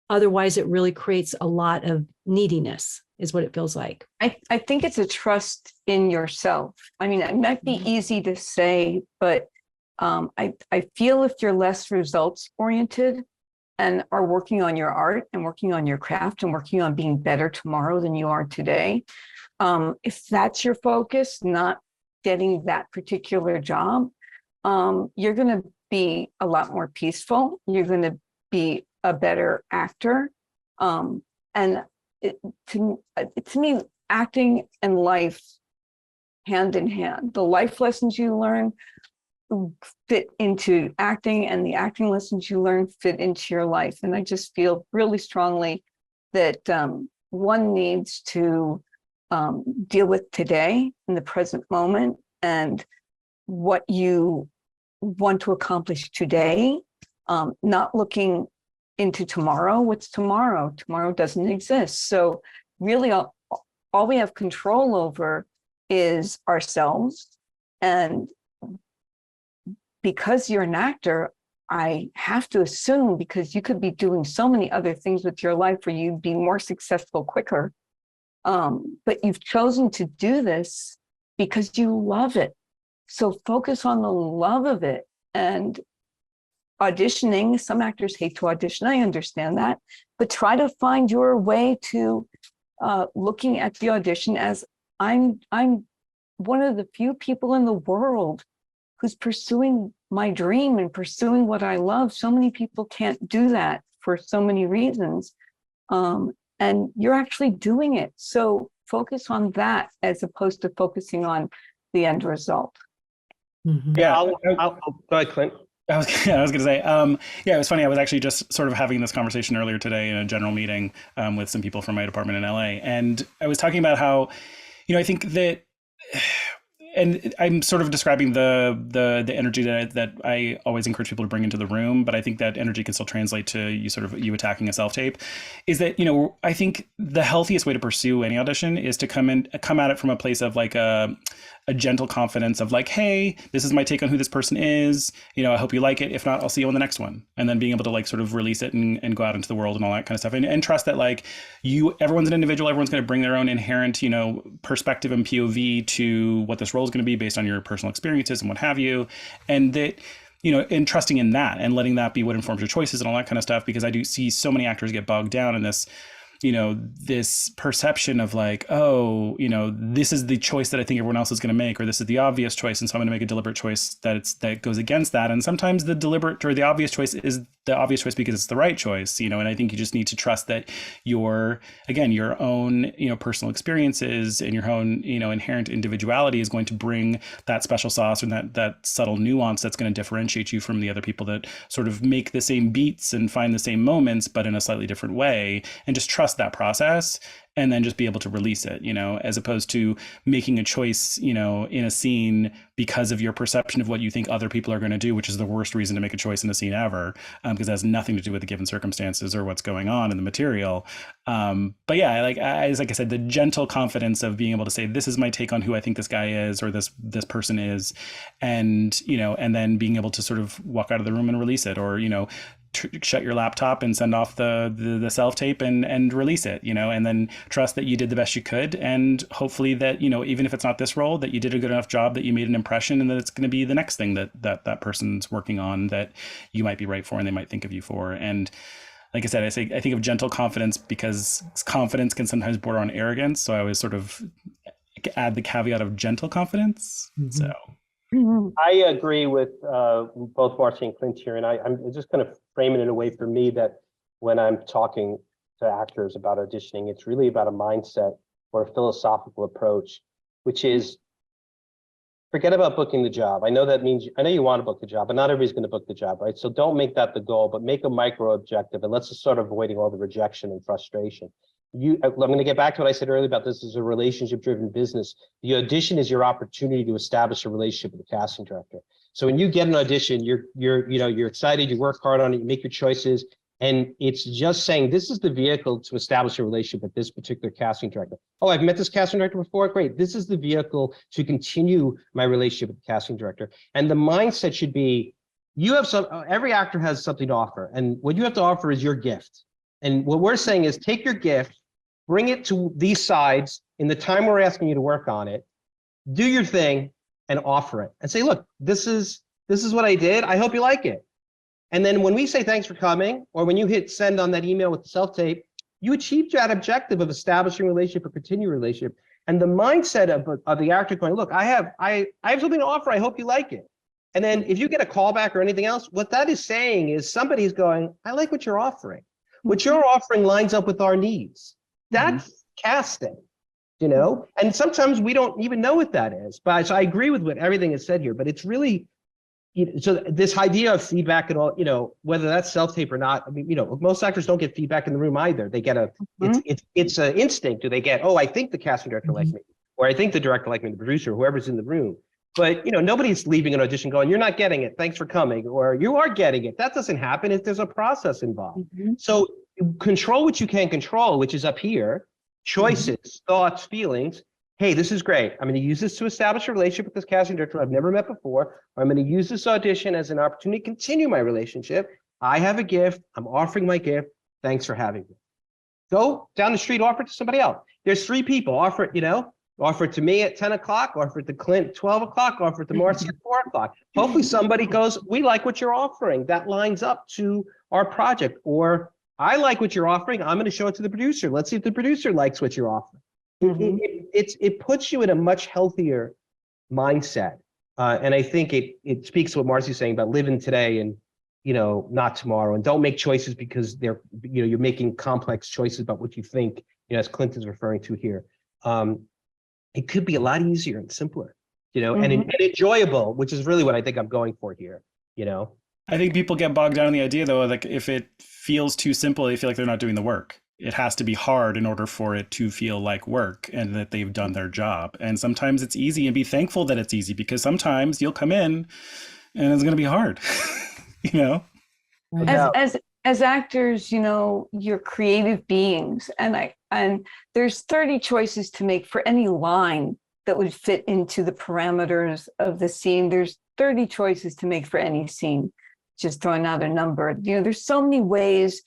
Otherwise, it really creates a lot of neediness, is what it feels like. I think it's a trust in yourself. I mean, it might be easy to say, but I feel if you're less results oriented and are working on your art and working on your craft and working on being better tomorrow than you are today, if that's your focus, not getting that particular job, you're going to be a lot more peaceful. You're going to be a better actor. And to me, acting and life hand in hand. The life lessons you learn fit into acting, and the acting lessons you learn fit into your life. And I just feel really strongly that one needs to deal with today, in the present moment, and what you want to accomplish today, not looking into tomorrow. What's tomorrow? Tomorrow doesn't exist. So really all we have control over is ourselves. And because you're an actor, I have to assume, because you could be doing so many other things with your life where you'd be more successful quicker. But you've chosen to do this because you love it. So focus on the love of it. And auditioning, some actors hate to audition, I understand that, but try to find your way to looking at the audition as I'm one of the few people in the world who's pursuing my dream and pursuing what I love. So many people can't do that for so many reasons. And you're actually doing it. So focus on that as opposed to focusing on the end result. Mm-hmm. Yeah, I'll go ahead, Clint. I was going to say, it was funny. I was actually just sort of having this conversation earlier today in a general meeting with some people from my department in LA. And I was talking about how, I think that and I'm sort of describing the energy that I always encourage people to bring into the room, but I think that energy can still translate to you attacking a self-tape. Is that, I think the healthiest way to pursue any audition is to come at it from a place of like a gentle confidence of like, hey, this is my take on who this person is. I hope you like it. If not, I'll see you on the next one. And then being able to like sort of release it and go out into the world and all that kind of stuff. And trust that like everyone's an individual. Everyone's going to bring their own inherent, perspective and POV to what this role is going to be based on your personal experiences and what have you. And that, and trusting in that and letting that be what informs your choices and all that kind of stuff. Because I do see so many actors get bogged down in this, this perception of like, oh, this is the choice that I think everyone else is going to make, or this is the obvious choice, and so I'm going to make a deliberate choice that goes against that. And sometimes the deliberate or the obvious choice is the obvious choice because it's the right choice, and I think you just need to trust that your own, personal experiences and your own, inherent individuality is going to bring that special sauce and that subtle nuance that's going to differentiate you from the other people that sort of make the same beats and find the same moments, but in a slightly different way, and just trust that process and then just be able to release it, as opposed to making a choice, in a scene because of your perception of what you think other people are going to do, which is the worst reason to make a choice in a scene ever, because it has nothing to do with the given circumstances or what's going on in the material. But yeah, like I said, the gentle confidence of being able to say, this is my take on who I think this guy is, or this person is, and, and then being able to sort of walk out of the room and release it, or, shut your laptop and send off the self-tape and release it, and then trust that you did the best you could. And hopefully that, even if it's not this role, that you did a good enough job, that you made an impression, and that it's going to be the next thing that person's working on that you might be right for and they might think of you for. And like I said, I think of gentle confidence because confidence can sometimes border on arrogance. So I always sort of add the caveat of gentle confidence. Mm-hmm. So. I agree with both Marci and Clint here, and I'm just going to frame it in a way for me that when I'm talking to actors about auditioning, it's really about a mindset or a philosophical approach, which is forget about booking the job. I know you want to book the job, but not everybody's going to book the job, right? So don't make that the goal, but make a micro objective, and let's just start avoiding all the rejection and frustration. I'm going to get back to what I said earlier about this is a relationship-driven business. The audition is your opportunity to establish a relationship with the casting director. So when you get an audition, you're excited, you work hard on it, you make your choices, and it's just saying this is the vehicle to establish a relationship with this particular casting director. Oh, I've met this casting director before. Great. This is the vehicle to continue my relationship with the casting director. And the mindset should be, every actor has something to offer, and what you have to offer is your gift. And what we're saying is take your gift, bring it to these sides in the time we're asking you to work on it, do your thing, and offer it. And say, look, this is what I did. I hope you like it. And then when we say thanks for coming, or when you hit send on that email with the self-tape, you achieved that objective of establishing a relationship or continue a relationship. And the mindset of the actor going, look, I have something to offer. I hope you like it. And then if you get a callback or anything else, what that is saying is somebody's going, I like what you're offering. What you're offering lines up with our needs. That's casting, and sometimes we don't even know what that is. But so I agree with what everything is said here, but it's really, so this idea of feedback and all, whether that's self-tape or not, I mean, most actors don't get feedback in the room either. They get it's an instinct. Do they get, oh, I think the casting director likes me, or I think the director likes me, the producer, whoever's in the room. But, nobody's leaving an audition going, you're not getting it. Thanks for coming. Or you are getting it. That doesn't happen. There's a process involved. So control what you can control, which is up here, choices, thoughts, feelings. Hey, this is great. I'm going to use this to establish a relationship with this casting director I've never met before. Or I'm going to use this audition as an opportunity to continue my relationship. I have a gift. I'm offering my gift. Thanks for having me. Go down the street, offer it to somebody else. There's 3 people. Offer it, offer it to me at 10 o'clock, offer it to Clint at 12 o'clock, offer it to Marci at 4 o'clock. Hopefully somebody goes, we like what you're offering. That lines up to our project. Or I like what you're offering. I'm going to show it to the producer. Let's see if the producer likes what you're offering. It puts you in a much healthier mindset. And I think it speaks to what Marci's saying about living today and, not tomorrow. And don't make choices because you're making complex choices about what you think, as Clint is referring to here. It could be a lot easier and simpler, and enjoyable, which is really what I think I'm going for here, I think people get bogged down in the idea, though, like if it feels too simple, they feel like they're not doing the work. it has to be hard in order for it to feel like work and that they've done their job. And sometimes it's easy, and be thankful that it's easy, because sometimes you'll come in and it's going to be hard, you know? As actors, you know, you're creative beings, and there's 30 choices to make for any line that would fit into the parameters of the scene. There's 30 choices to make for any scene, just throwing out a number. You know, there's so many ways.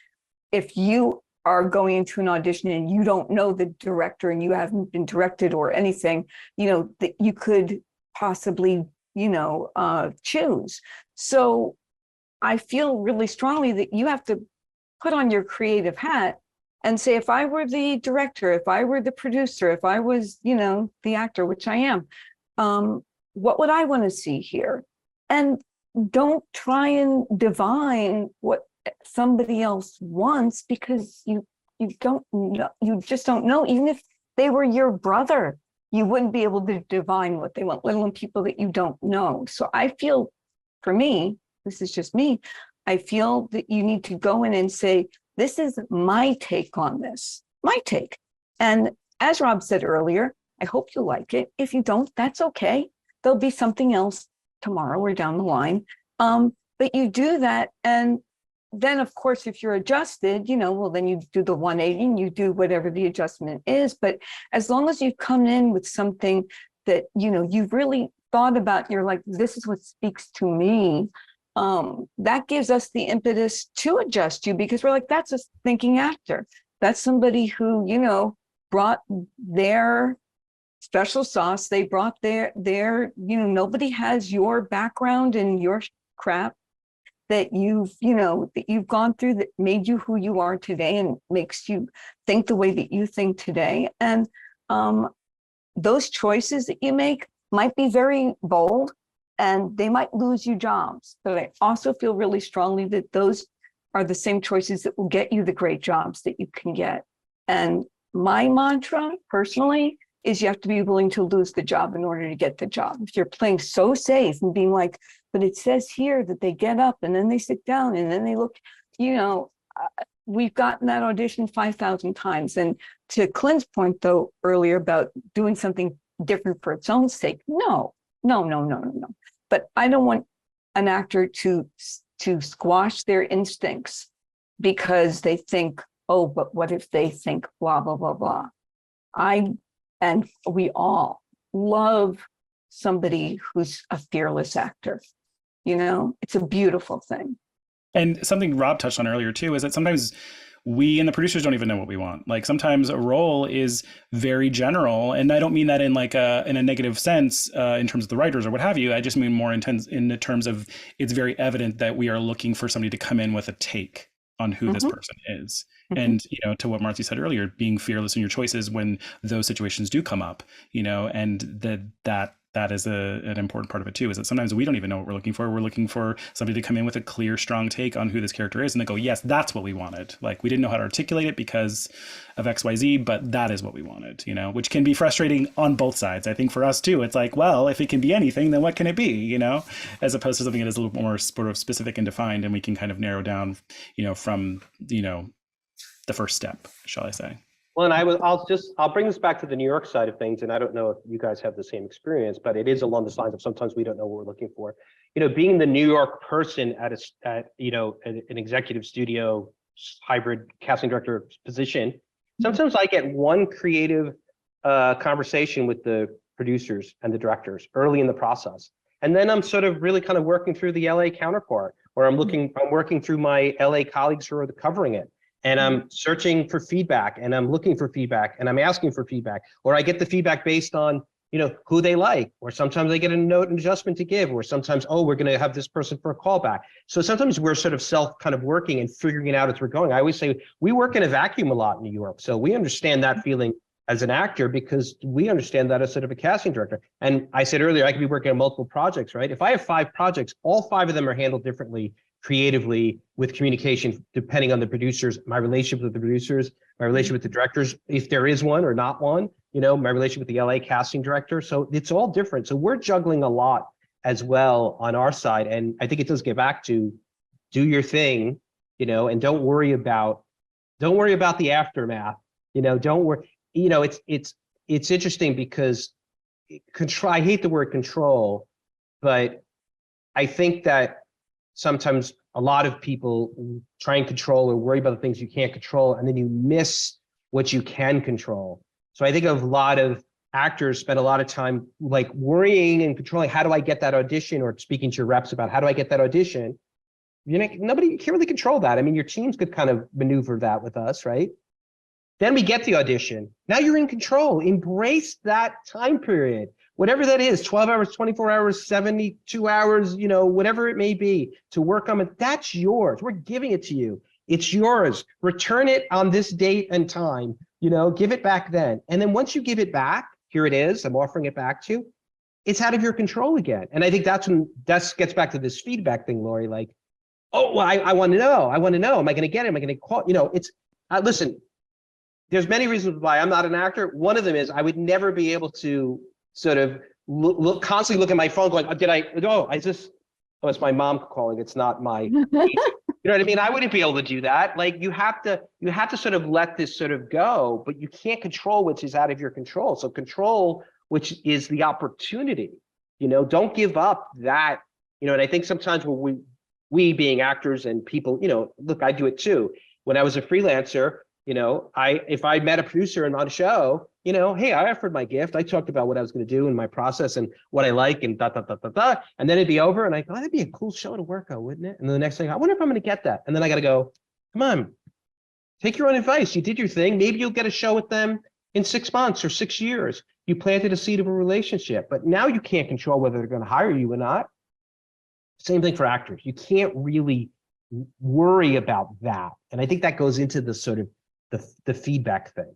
If you are going into an audition and you don't know the director and you haven't been directed or anything, you know, that you could possibly, you know, choose. So I feel really strongly that you have to put on your creative hat and say, if I were the director, if I were the producer, if I was, you know, the actor, which I am, what would I want to see here? And don't try and divine what somebody else wants, because you don't know, you just don't know. Even if they were your brother, you wouldn't be able to divine what they want, let alone people that you don't know. So I feel, for me, this is just me, I feel that you need to go in and say, this is my take on this, my take. And as Rob said earlier, I hope you like it. If you don't, that's okay. There'll be something else tomorrow or down the line. But you do that. And then, of course, if you're adjusted, you know, well, then you do the 180 and you do whatever the adjustment is. But as long as you come in with something that, you know, you've really thought about, you're like, this is what speaks to me. That gives us the impetus to adjust you, because we're like, that's a thinking actor. That's somebody who, you know, brought their special sauce. They brought their, you know, nobody has your background and your crap that you've, you know, that you've gone through that made you who you are today and makes you think the way that you think today. And those choices that you make might be very bold, and they might lose you jobs. But I also feel really strongly that those are the same choices that will get you the great jobs that you can get. And my mantra, personally, is you have to be willing to lose the job in order to get the job. If you're playing so safe and being like, but it says here that they get up and then they sit down and then they look, you know, we've gotten that audition 5,000 times. And to Clint's point, though, earlier about doing something different for its own sake, no. But I don't want an actor to squash their instincts because they think, oh, but what if they think blah, blah, blah, blah. And we all love somebody who's a fearless actor. You know, it's a beautiful thing. And something Rob touched on earlier too is that sometimes we and the producers don't even know what we want. Like sometimes a role is very general, and I don't mean that in like in a negative sense in terms of the writers or what have you. I just mean more intense in the terms of it's very evident that we are looking for somebody to come in with a take on who this person is. And, you know, to what Marci said earlier, being fearless in your choices when those situations do come up, you know, and that is an important part of it too, is that sometimes we don't even know what we're looking for. We're looking for somebody to come in with a clear, strong take on who this character is, and they go, yes, that's what we wanted. Like, we didn't know how to articulate it because of XYZ, but that is what we wanted, you know, which can be frustrating on both sides. I think for us too, it's like, well, if it can be anything, then what can it be, you know, as opposed to something that is a little more sort of specific and defined, and we can kind of narrow down, you know, from, you know, the first step, shall I say. Well, and I'll bring this back to the New York side of things, and I don't know if you guys have the same experience, but it is along the lines of sometimes we don't know what we're looking for. You know, being the New York person at you know, an executive studio hybrid casting director position, sometimes I get one creative conversation with the producers and the directors early in the process, and then I'm sort of really kind of working through the LA counterpart, or I'm working through my LA colleagues who are covering it. And I'm searching for feedback, and I'm looking for feedback, and I'm asking for feedback, or I get the feedback based on, you know, who they like, or sometimes I get a note and adjustment to give, or sometimes, oh, we're going to have this person for a callback. So sometimes we're sort of kind of working and figuring it out as we're going. I always say we work in a vacuum a lot in New York. So we understand that feeling as an actor because we understand that as sort of a casting director. And I said earlier, I could be working on multiple projects, right? If I have 5 projects, all 5 of them are handled differently, creatively, with communication, depending on the producers, my relationship with the producers, my relationship with the directors, if there is one or not one, you know, my relationship with the LA casting director. So it's all different. So we're juggling a lot as well on our side. And I think it does get back to do your thing, you know, and don't worry about Don't worry about the aftermath. Don't worry. It's interesting because control, I hate the word control, but I think that sometimes a lot of people try and control or worry about the things you can't control, and then you miss what you can control. So I think a lot of actors spend a lot of time like worrying and controlling, how do I get that audition, or speaking to your reps about how do I get that audition. Nobody can't really control that. I mean, your teams could kind of maneuver that with us, right? Then we get the audition. Now you're in control. Embrace that time period, whatever that is, 12 hours, 24 hours, 72 hours, whatever it may be, to work on it. That's yours. We're giving it to you. It's yours. Return it on this date and time, give it back then. And then once you give it back, here it is, I'm offering it back to you. It's out of your control again. And I think that gets back to this feedback thing, Lori, like, oh, well, I want to know. Am I going to get it? Am I going to call? Listen, there's many reasons why I'm not an actor. One of them is I would never be able to sort of constantly look at my phone going, it's my mom calling. It's not my, you know what I mean? I wouldn't be able to do that. Like you have to sort of let this sort of go, but you can't control which is out of your control. So control, which is the opportunity, don't give up that, and I think sometimes when we being actors and people, look, I do it too. When I was a freelancer, if I met a producer and on a show, hey, I offered my gift. I talked about what I was going to do in my process and what I like and and then it'd be over. And I go, that'd be a cool show to work on, wouldn't it? And then the next thing, I wonder if I'm going to get that. And then I got to go, come on, take your own advice. You did your thing. Maybe you'll get a show with them in 6 months or 6 years. You planted a seed of a relationship, but now you can't control whether they're going to hire you or not. Same thing for actors. You can't really worry about that. And I think that goes into the sort of the feedback thing.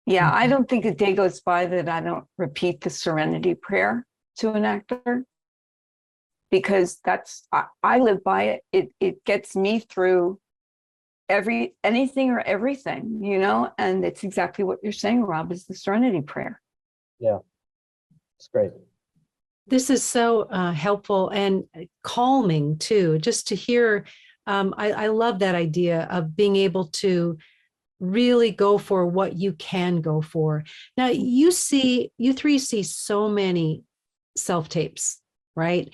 Yeah, I don't think a day goes by that I don't repeat the serenity prayer to an actor, because I live by it. It gets me through anything or everything, and it's exactly what you're saying, Rob, is the serenity prayer. Yeah, it's great. This is so helpful and calming too, just to hear. I love that idea of being able to really go for what you can go for. Now, you three see so many self-tapes, right?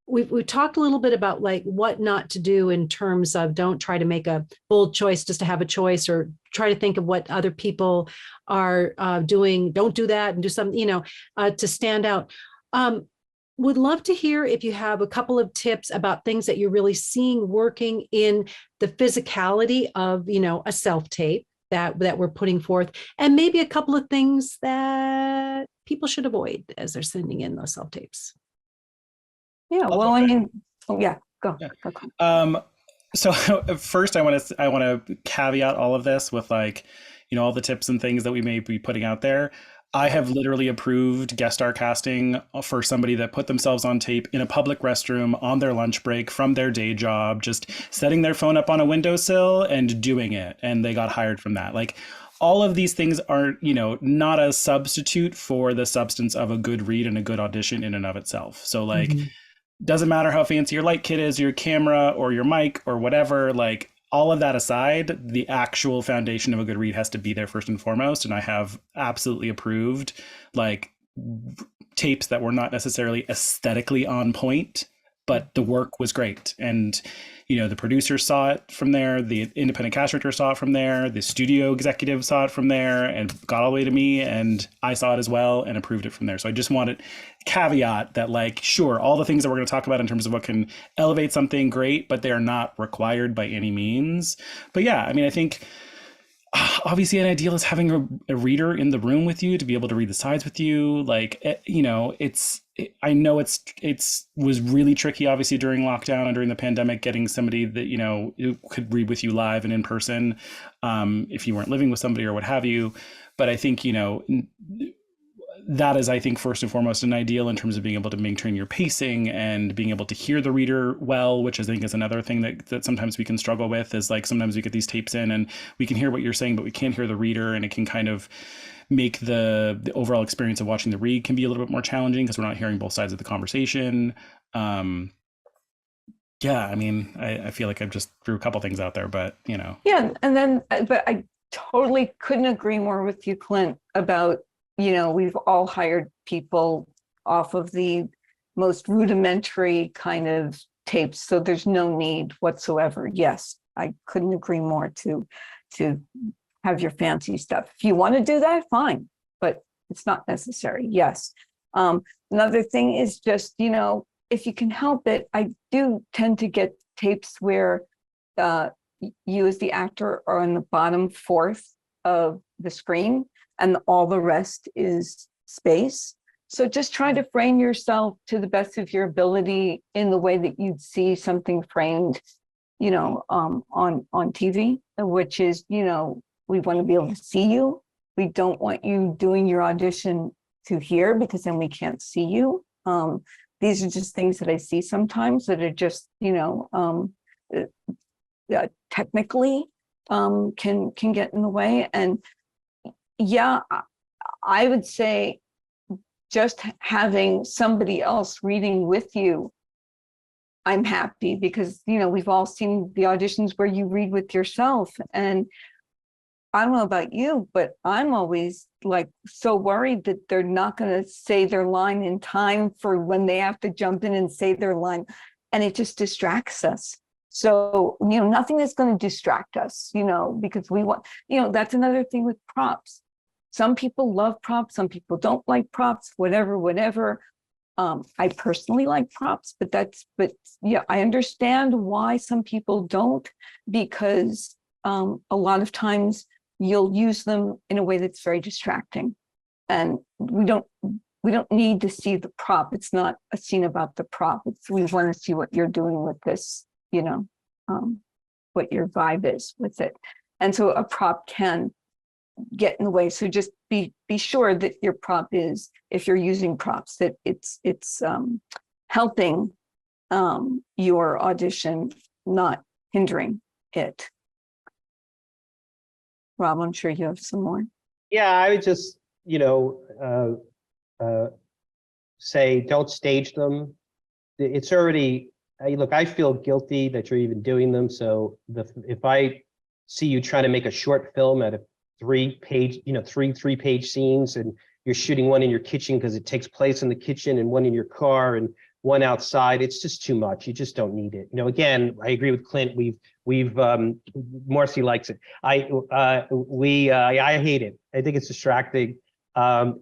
We've talked a little bit about like what not to do in terms of don't try to make a bold choice just to have a choice, or try to think of what other people are doing. Don't do that and do something, to stand out. Would love to hear if you have a couple of tips about things that you're really seeing working in the physicality of, a self-tape that we're putting forth, and maybe a couple of things that people should avoid as they're sending in those self-tapes. Yeah, well, I mean, go. So first I want to caveat all of this with all the tips and things that we may be putting out there. I have literally approved guest star casting for somebody that put themselves on tape in a public restroom on their lunch break from their day job, just setting their phone up on a windowsill and doing it. And they got hired from that. Like, all of these things are, not a substitute for the substance of a good read and a good audition in and of itself. So doesn't matter how fancy your light kit is, your camera or your mic or whatever, all of that aside, the actual foundation of a good read has to be there first and foremost. And I have absolutely approved tapes that were not necessarily aesthetically on point, but the work was great. And, the producers saw it from there, the independent cast director saw it from there, the studio executive saw it from there and got all the way to me, and I saw it as well and approved it from there. So I just wanted caveat that sure, all the things that we're going to talk about in terms of what can elevate something, great, but they are not required by any means. But yeah, I mean, I think obviously an ideal is having a reader in the room with you to be able to read the sides with you. I know it was really tricky, obviously, during lockdown and during the pandemic, getting somebody that, who could read with you live and in person, if you weren't living with somebody or what have you. But I think, that is, I think, first and foremost an ideal in terms of being able to maintain your pacing and being able to hear the reader well, which I think is another thing that sometimes we can struggle with, is sometimes we get these tapes in and we can hear what you're saying, but we can't hear the reader, and it can kind of make the overall experience of watching the read can be a little bit more challenging because we're not hearing both sides of the conversation. Yeah, I mean, I feel like I just threw a couple things out there, but you know. Yeah, and then, but I totally couldn't agree more with you, Clint, about, we've all hired people off of the most rudimentary kind of tapes, so there's no need whatsoever. Yes, I couldn't agree more to have your fancy stuff. If you want to do that, fine, but it's not necessary. Yes. Another thing is just, if you can help it, I do tend to get tapes where you as the actor are on the bottom fourth of the screen and all the rest is space. So just try to frame yourself to the best of your ability in the way that you'd see something framed, on TV, which is, we want to be able to see you. We don't want you doing your audition to here because then we can't see you. These are just things that I see sometimes that are just, technically can get in the way. And yeah, I would say just having somebody else reading with you, I'm happy because, we've all seen the auditions where you read with yourself. And I don't know about you, but I'm always like so worried that they're not going to say their line in time for when they have to jump in and say their line. And it just distracts us. So, nothing is going to distract us, because we want, that's another thing with props. Some people love props, some people don't like props, whatever. I personally like props, but yeah, I understand why some people don't, because a lot of times you'll use them in a way that's very distracting. And we don't need to see the prop. It's not a scene about the prop. We want to see what you're doing with this, what your vibe is with it. And so a prop can get in the way. So just be sure that your prop is, if you're using props, that it's helping your audition, not hindering it. Rob, I'm sure you have some more. Yeah, I would just, say don't stage them. It's already, look, I feel guilty that you're even doing them. So if I see you trying to make a short film out of three three-page scenes, and you're shooting one in your kitchen because it takes place in the kitchen, and one in your car, and one outside, it's just too much. You just don't need it. Again, I agree with Clint. Marci likes it. I hate it. I think it's distracting. I've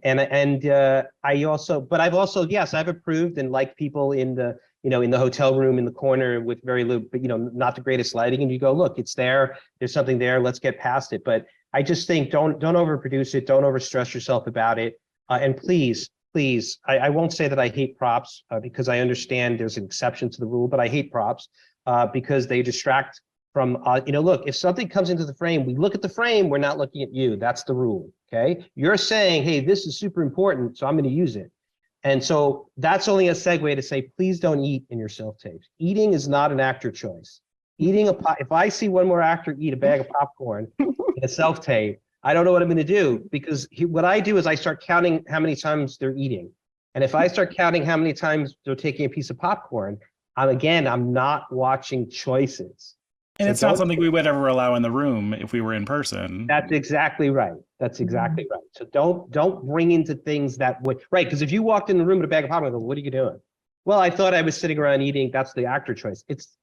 also, yes, I've approved and liked people in the hotel room in the corner with very little, but not the greatest lighting. And you go, look, it's there. There's something there. Let's get past it. But I just think don't overproduce it. Don't overstress yourself about it. And please, I won't say that I hate props because I understand there's an exception to the rule, but I hate props because they distract from, look, if something comes into the frame, we look at the frame, we're not looking at you. That's the rule, okay? You're saying, hey, this is super important, so I'm going to use it. And so that's only a segue to say, please don't eat in your self-tapes. Eating is not an actor choice. If I see one more actor eat a bag of popcorn in a self-tape, I don't know what I'm going to do, because what I do is I start counting how many times they're eating. And if I start counting how many times they're taking a piece of popcorn, I'm not watching choices. And so it's not something we would ever allow in the room if we were in person. That's exactly right. Right. So don't bring into things that would, right, because if you walked in the room with a bag of popcorn, what are you doing? Well, I thought I was sitting around eating. That's the actor choice. It's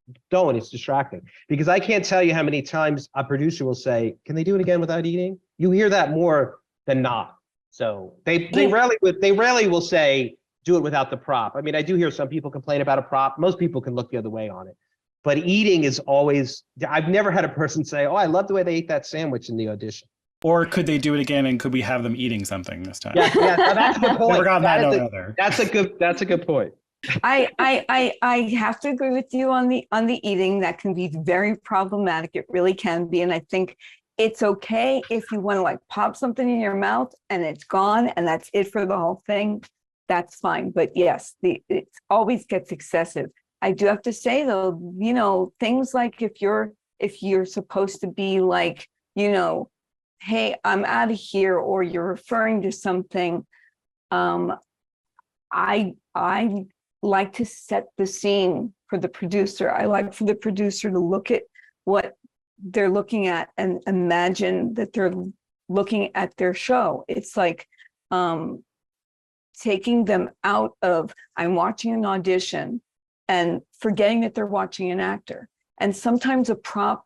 distracting, because I can't tell you how many times a producer will say, can they do it again without eating? You hear that more than not. So they rarely will say, do it without the prop. I mean, I do hear some people complain about a prop. Most people can look the other way on it. But eating is always, I've never had a person say, oh, I love the way they ate that sandwich in the audition. Or could they do it again, and could we have them eating something this time? Yeah, that's a good point. Never got that note either. That's a good point. I have to agree with you on the eating. That can be very problematic. It really can be. And I think it's okay if you want to like pop something in your mouth and it's gone and that's it for the whole thing. That's fine. But yes, it always gets excessive. I do have to say though, things like if you're supposed to be like, hey, I'm out of here, or you're referring to something, I like to set the scene for the producer. I like for the producer to look at what they're looking at and imagine that they're looking at their show. It's like taking them out of, I'm watching an audition, and forgetting that they're watching an actor. And sometimes a prop,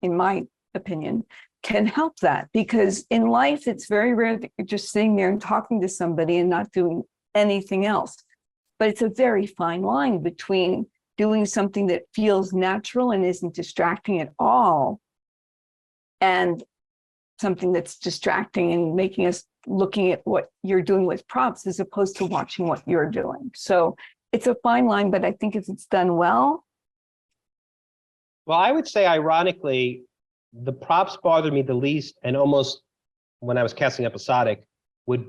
in my opinion, can help that, because in life, it's very rare that you're just sitting there and talking to somebody and not doing anything else. But it's a very fine line between doing something that feels natural and isn't distracting at all, and something that's distracting and making us looking at what you're doing with props as opposed to watching what you're doing. So it's a fine line, but I think if it's done well. Well, I would say, ironically, the props bother me the least, and almost when I was casting episodic, would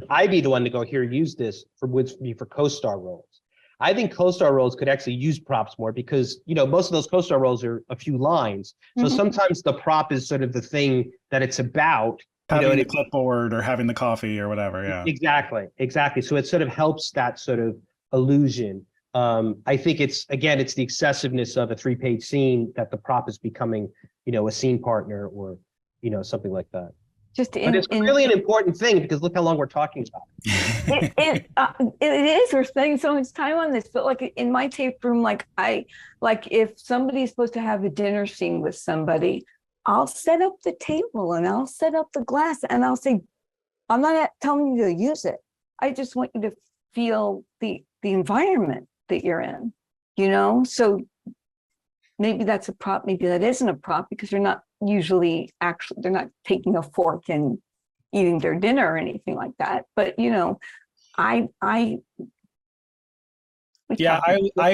I be the one to go, here, use this would be for co-star roles. I think co-star roles could actually use props more because, most of those co-star roles are a few lines. So sometimes the prop is sort of the thing that it's about. Having the clipboard or having the coffee or whatever, yeah. Exactly. So it sort of helps that sort of illusion. I think it's the excessiveness of a 3-page scene that the prop is becoming, a scene partner or, something like that. But it's really an important thing because look how long we're talking about it. It is. We're spending so much time on this, but like in my tape room, if somebody's supposed to have a dinner scene with somebody, I'll set up the table and I'll set up the glass and I'll say, I'm not telling you to use it. I just want you to feel the environment that you're in, So maybe that's a prop, maybe that isn't a prop, because they're not taking a fork and eating their dinner or anything like that. But I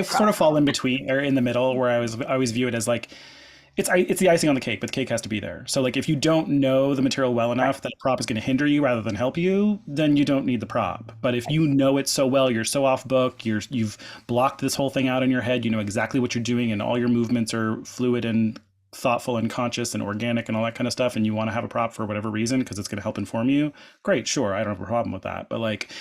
sort of fall in between or in the middle, where I always view it as like it's the icing on the cake, but the cake has to be there. So like if you don't know the material well enough that a prop is going to hinder you rather than help you, then you don't need the prop. But if you know it so well, you're so off book, you've blocked this whole thing out in your head, you know exactly what you're doing, and all your movements are fluid and thoughtful and conscious and organic and all that kind of stuff, and you want to have a prop for whatever reason because it's going to help inform you, great, sure, I don't have a problem with that. But like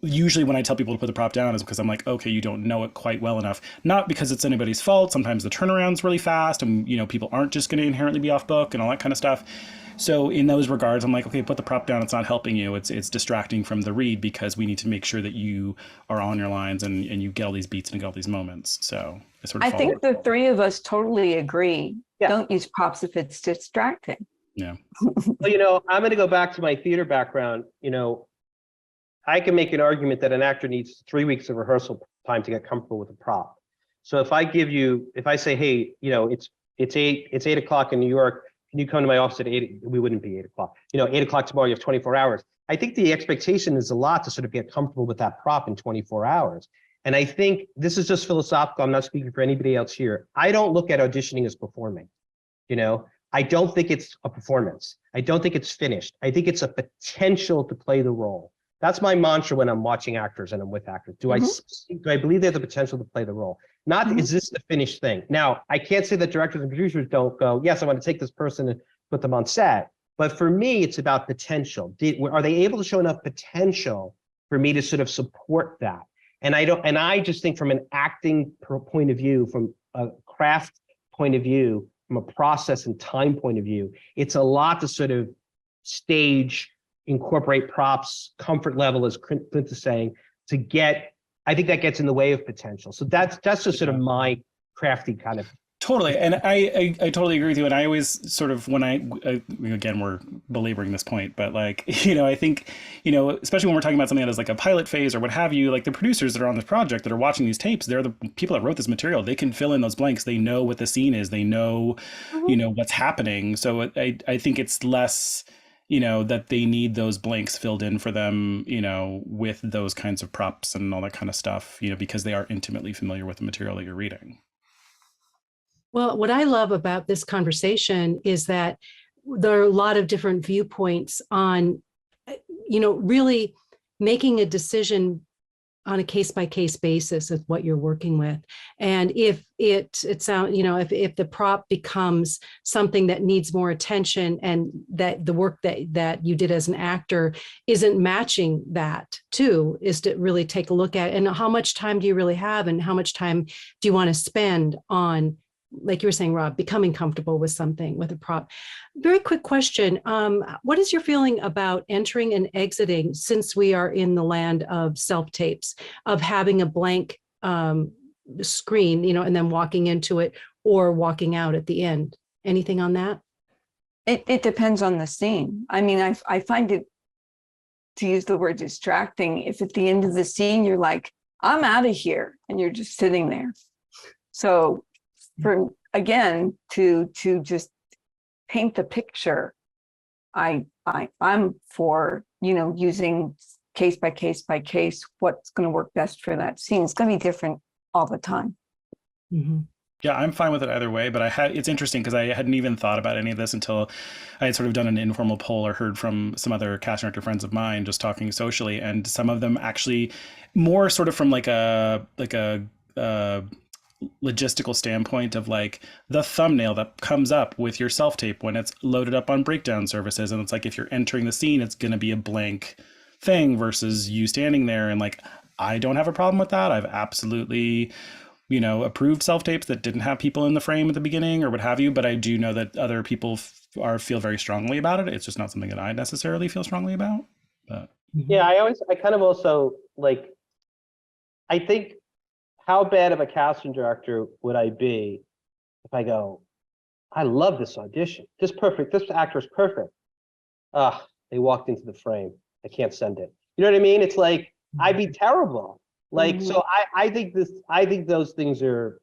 usually when I tell people to put the prop down is because I'm like, okay, you don't know it quite well enough, not because it's anybody's fault. Sometimes the turnaround's really fast and people aren't just going to inherently be off book and all that kind of stuff. So in those regards, I'm like, okay, put the prop down. It's not helping you. It's distracting from the read because we need to make sure that you are on your lines and you get all these beats and get all these moments. So I think the three of us totally agree. Yeah. Don't use props if it's distracting. Yeah. Well, I'm going to go back to my theater background. I can make an argument that an actor needs 3 weeks of rehearsal time to get comfortable with a prop. So if I say, hey, it's 8 o'clock in New York. Can you come to my office at 8? We wouldn't be 8 o'clock. 8 o'clock tomorrow, you have 24 hours. I think the expectation is a lot to sort of get comfortable with that prop in 24 hours. And I think this is just philosophical. I'm not speaking for anybody else here. I don't look at auditioning as performing. I don't think it's a performance. I don't think it's finished. I think it's a potential to play the role. That's my mantra when I'm watching actors and I'm with actors. Do I believe they have the potential to play the role? Not is this the finished thing? Now, I can't say that directors and producers don't go, yes, I want to take this person and put them on set. But for me, it's about potential. Are they able to show enough potential for me to sort of support that? And I just think from an acting point of view, from a craft point of view, from a process and time point of view, it's a lot to sort of stage, incorporate props, comfort level, as Clint is saying, to get, I think that gets in the way of potential. So that's just sort of my crafty kind of. Totally. And I totally agree with you. And I always sort of, when again, we're belaboring this point, but like, I think, especially when we're talking about something that is like a pilot phase or what have you, like the producers that are on this project that are watching these tapes, they're the people that wrote this material. They can fill in those blanks. They know what the scene is. They know, what's happening. So I think it's less, that they need those blanks filled in for them, with those kinds of props and all that kind of stuff, because they are intimately familiar with the material that you're reading. Well, what I love about this conversation is that there are a lot of different viewpoints on, really making a decision on a case by case basis of what you're working with. And if it sounds, if the prop becomes something that needs more attention and that the work that you did as an actor isn't matching that too, is to really take a look at, and how much time do you really have and how much time do you want to spend on, like you were saying, Rob, becoming comfortable with something, with a prop. Very quick question. What is your feeling about entering and exiting, since we are in the land of self-tapes, of having a blank screen, and then walking into it or walking out at the end? Anything on that? It depends on the scene. I mean, I find it, to use the word distracting, if at the end of the scene, you're like, I'm out of here, and you're just sitting there. So again, to just paint the picture, I'm for, using case by case, what's going to work best for that scene. It's going to be different all the time. Mm-hmm. Yeah, I'm fine with it either way, but it's interesting because I hadn't even thought about any of this until I had sort of done an informal poll or heard from some other casting director friends of mine just talking socially, and some of them actually more sort of from like a logistical standpoint of like the thumbnail that comes up with your self-tape when it's loaded up on breakdown services, and it's like if you're entering the scene, it's going to be a blank thing versus you standing there. And like, I don't have a problem with that. I've absolutely approved self-tapes that didn't have people in the frame at the beginning or what have you, but I do know that other people feel very strongly about it. It's just not something that I necessarily feel strongly about. But Yeah, I kind of also like, I think, how bad of a casting director would I be if I go, I love this audition. This actor is perfect. They walked into the frame. I can't send it. You know what I mean? It's like, I'd be terrible. Like, so I think those things are,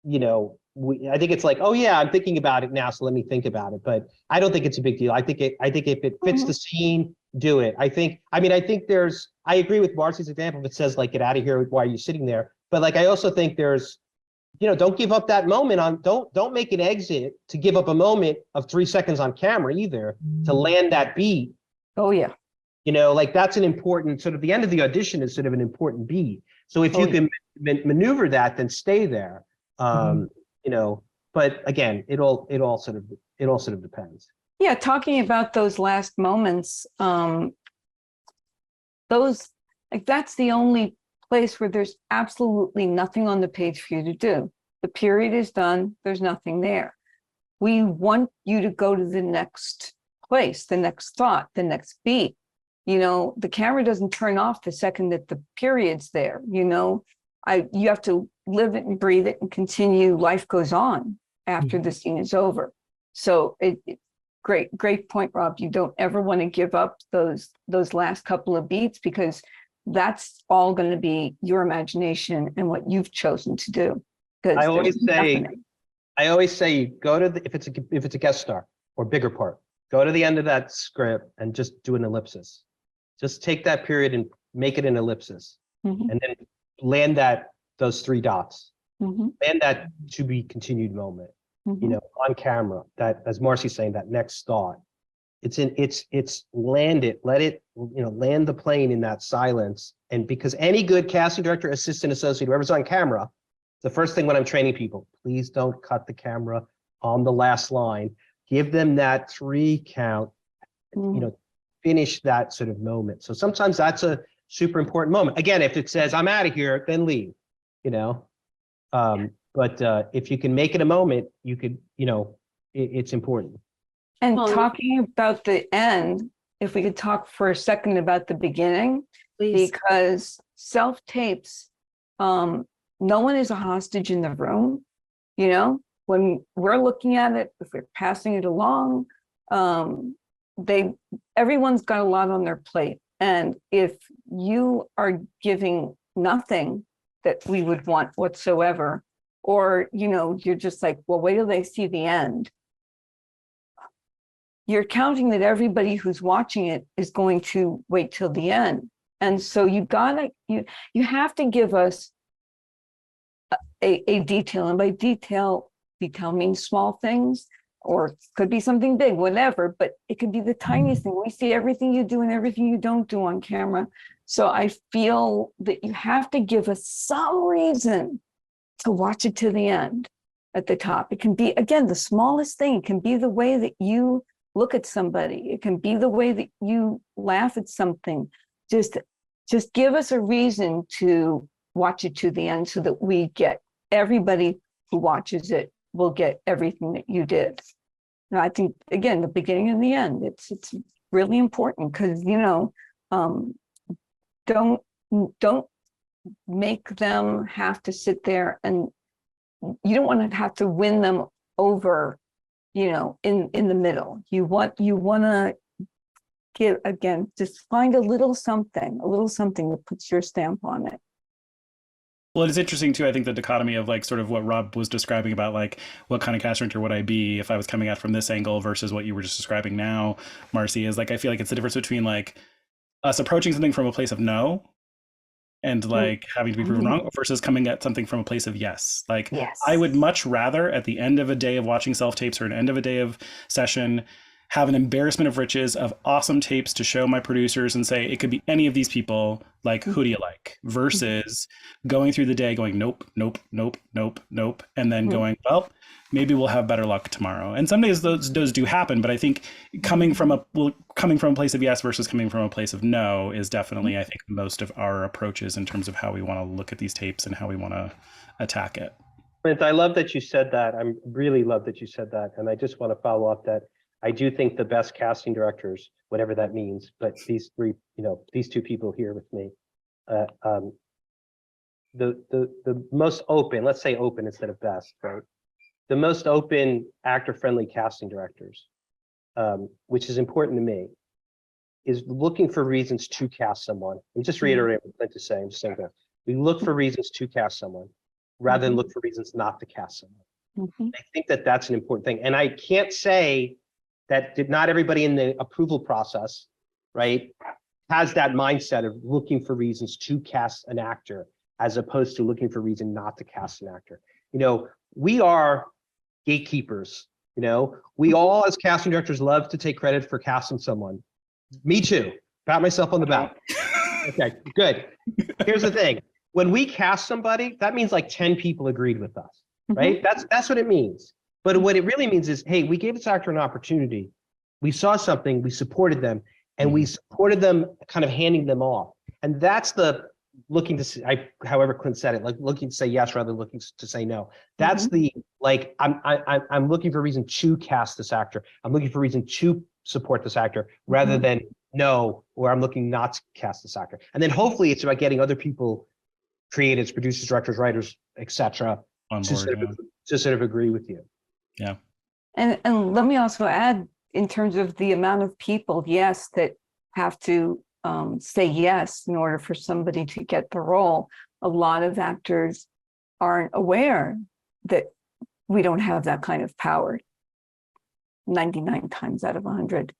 I think it's like, oh yeah, I'm thinking about it now, so let me think about it. But I don't think it's a big deal. I think if it fits the scene, do it. I agree with Marci's example. If it says like, get out of here, why are you sitting there? But like, I also think there's, don't give up that moment don't make an exit to give up a moment of 3 seconds on camera either, to land that beat. Oh yeah. Like that's an important, sort of the end of the audition is sort of an important beat. So if you can maneuver that, then stay there. But again, it all sort of depends. Yeah, talking about those last moments, that's the only place where there's absolutely nothing on the page for you to do. The period is done. There's nothing there. We want you to go to the next place, the next thought, the next beat. The camera doesn't turn off the second that the period's there. You have to live it and breathe it and continue. Life goes on after the scene is over. So great point, Rob. You don't ever want to give up those last couple of beats, because that's all going to be your imagination and what you've chosen to do. I always say, go to if it's a guest star or bigger part, go to the end of that script and just do an ellipsis. Just take that period and make it an ellipsis, and then land those 3 dots, land that to be continued moment, on camera. That, as Marci's saying, that next thought. It's land it, let it, land the plane in that silence. And because any good casting director, assistant, associate, whoever's on camera, the first thing when I'm training people, please don't cut the camera on the last line. Give them that 3 count, finish that sort of moment. So sometimes that's a super important moment. Again, if it says, I'm out of here, then leave, but if you can make it a moment, you could, it's important. And talking about the end, if we could talk for a second about the beginning, please. Because self-tapes, no one is a hostage in the room. When we're looking at it, if we're passing it along, everyone's got a lot on their plate. And if you are giving nothing that we would want whatsoever, or, you're just like, well, wait till they see the end. You're counting that everybody who's watching it is going to wait till the end. And so you have to give us a detail. And by detail means small things, or could be something big, whatever, but it could be the tiniest thing. We see everything you do and everything you don't do on camera. So I feel that you have to give us some reason to watch it to the end at the top. It can be, again, the smallest thing. It can be the way that you look at somebody. It can be the way that you laugh at something. Just give us a reason to watch it to the end so that we get, everybody who watches it will get everything that you did. Now, I think, again, the beginning and the end, it's really important because, don't make them have to sit there, and you don't want to have to win them over, in the middle. You want to give, again, just find a little something that puts your stamp on it. Well, it's interesting too. I think the dichotomy of like sort of what Rob was describing about like what kind of cast director would I be if I was coming at from this angle versus what you were just describing now, Marci, is like I feel like it's the difference between like us approaching something from a place of no and like having to be proven wrong versus coming at something from a place of yes. Like Yes. I would much rather at the end of a day of watching self-tapes or an end of a day of session have an embarrassment of riches of awesome tapes to show my producers and say it could be any of these people, like who do you like, versus going through the day going nope, nope, nope, nope, nope, and then going, well, maybe we'll have better luck tomorrow. And some days those do happen, but I think coming from a place of yes versus coming from a place of no is definitely, I think, most of our approaches in terms of how we want to look at these tapes and how we want to attack it. Clint, I love that you said that. I really love that you said that. And I just want to follow up that I do think the best casting directors, whatever that means, but these three, these two people here with me, the most open, let's say open instead of best, right? The most open actor-friendly casting directors, which is important to me, is looking for reasons to cast someone. I'm just reiterating what Clint is saying. I'm just saying that we look for reasons to cast someone rather than look for reasons not to cast someone. I think that that's an important thing. And I can't say that not everybody in the approval process, right, has that mindset of looking for reasons to cast an actor as opposed to looking for reason not to cast an actor. We are gatekeepers. We all as casting directors love to take credit for casting someone. Me too. Pat myself on the back. Okay, good. Here's the thing. When we cast somebody, that means like 10 people agreed with us, right? That's what it means. But what it really means is, hey, we gave this actor an opportunity. We saw something, we supported them, and we supported them kind of handing them off. And that's the looking to see, however Clint said it, like looking to say yes rather than looking to say no. That's the, like, I'm looking for a reason to cast this actor. I'm looking for a reason to support this actor rather than no, or I'm looking not to cast this actor. And then hopefully it's about getting other people, creatives, producers, directors, writers, etc., to sort of agree with you. Yeah. And let me also add, in terms of the amount of people, yes, that have to say yes in order for somebody to get the role. A lot of actors aren't aware that we don't have that kind of power 99 times out of 100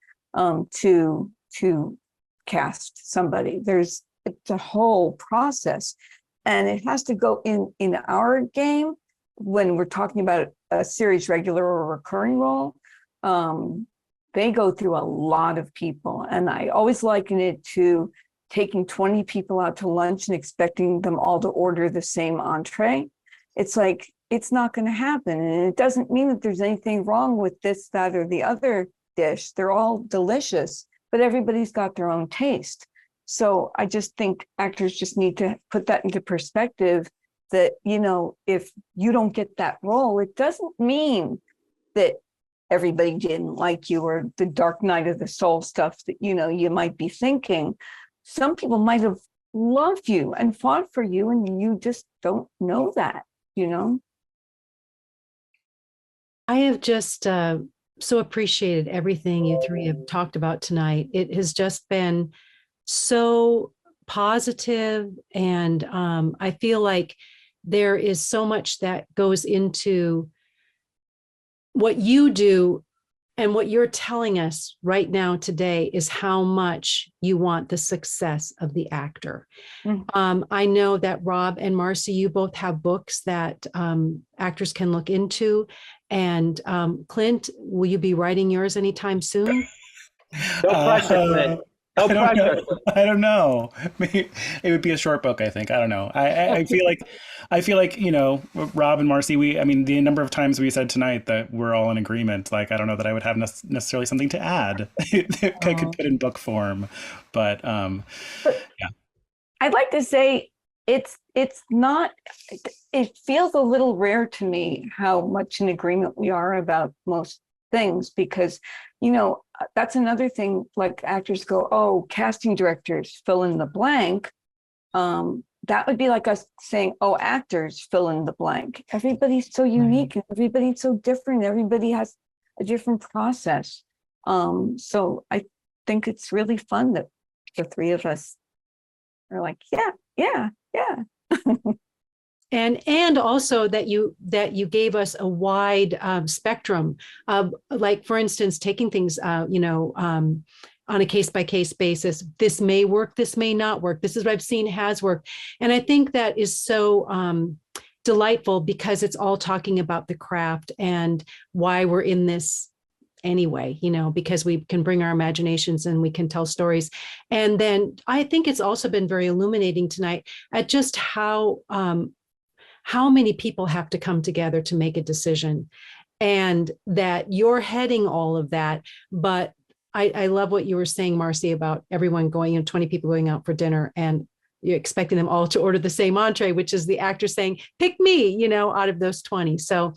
to cast somebody. It's a whole process, and it has to go in our game when we're talking about a series regular or recurring role. They go through a lot of people, and I always liken it to taking 20 people out to lunch and expecting them all to order the same entree. It's like, it's not going to happen. And it doesn't mean that there's anything wrong with this, that, or the other dish. They're all delicious, but everybody's got their own taste. So I just think actors just need to put that into perspective that, if you don't get that role, it doesn't mean that everybody didn't like you or the dark night of the soul stuff that, you might be thinking. Some people might have loved you and fought for you, and you just don't know that, I have just so appreciated everything you three have talked about tonight. It has just been so positive, and I feel like there is so much that goes into what you do, and what you're telling us right now today is how much you want the success of the actor. I know that Rob and Marci, you both have books that actors can look into. And Clint, will you be writing yours anytime soon? No pressure, Clint. No I don't pressure. know. I don't know. Maybe it would be a short book, I think. I don't know. I feel like, you know, Rob and Marci, I mean, the number of times we said tonight that we're all in agreement, like, I don't know that I would have necessarily something to add that I could put in book form. But yeah. I'd like to say it's not, it feels a little rare to me how much in agreement we are about most things, because, you know, that's another thing, like actors go, oh, casting directors fill in the blank. That would be like us saying, oh, actors fill in the blank. Everybody's so unique and everybody's so different. Everybody has a different process. So I think it's really fun that the three of us are like, yeah. And also that you gave us a wide spectrum of, like, for instance, taking things on a case-by-case basis. This may work, this may not work. This is what I've seen has worked. And I think that is so delightful, because it's all talking about the craft and why we're in this anyway, you know, because we can bring our imaginations and we can tell stories. And then I think it's also been very illuminating tonight at just how many people have to come together to make a decision, and that you're heading all of that. But I love what you were saying, Marci, about everyone going, 20 people going out for dinner, and you're expecting them all to order the same entree, which is the actor saying, pick me, you know, out of those 20. So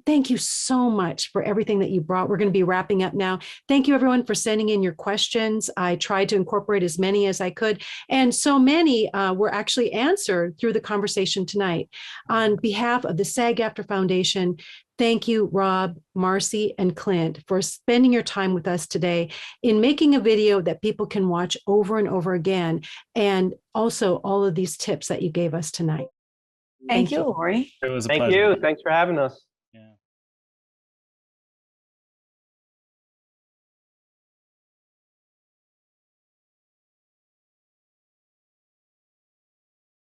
thank you so much for everything that you brought. We're going to be wrapping up now. Thank you, everyone, for sending in your questions. I tried to incorporate as many as I could. And so many were actually answered through the conversation tonight. On behalf of the SAG-AFTRA Foundation, thank you, Rob, Marci, and Clint, for spending your time with us today in making a video that people can watch over and over again, and also all of these tips that you gave us tonight. Thank you, Lori. It was a Thank pleasure. you. Thanks for having us.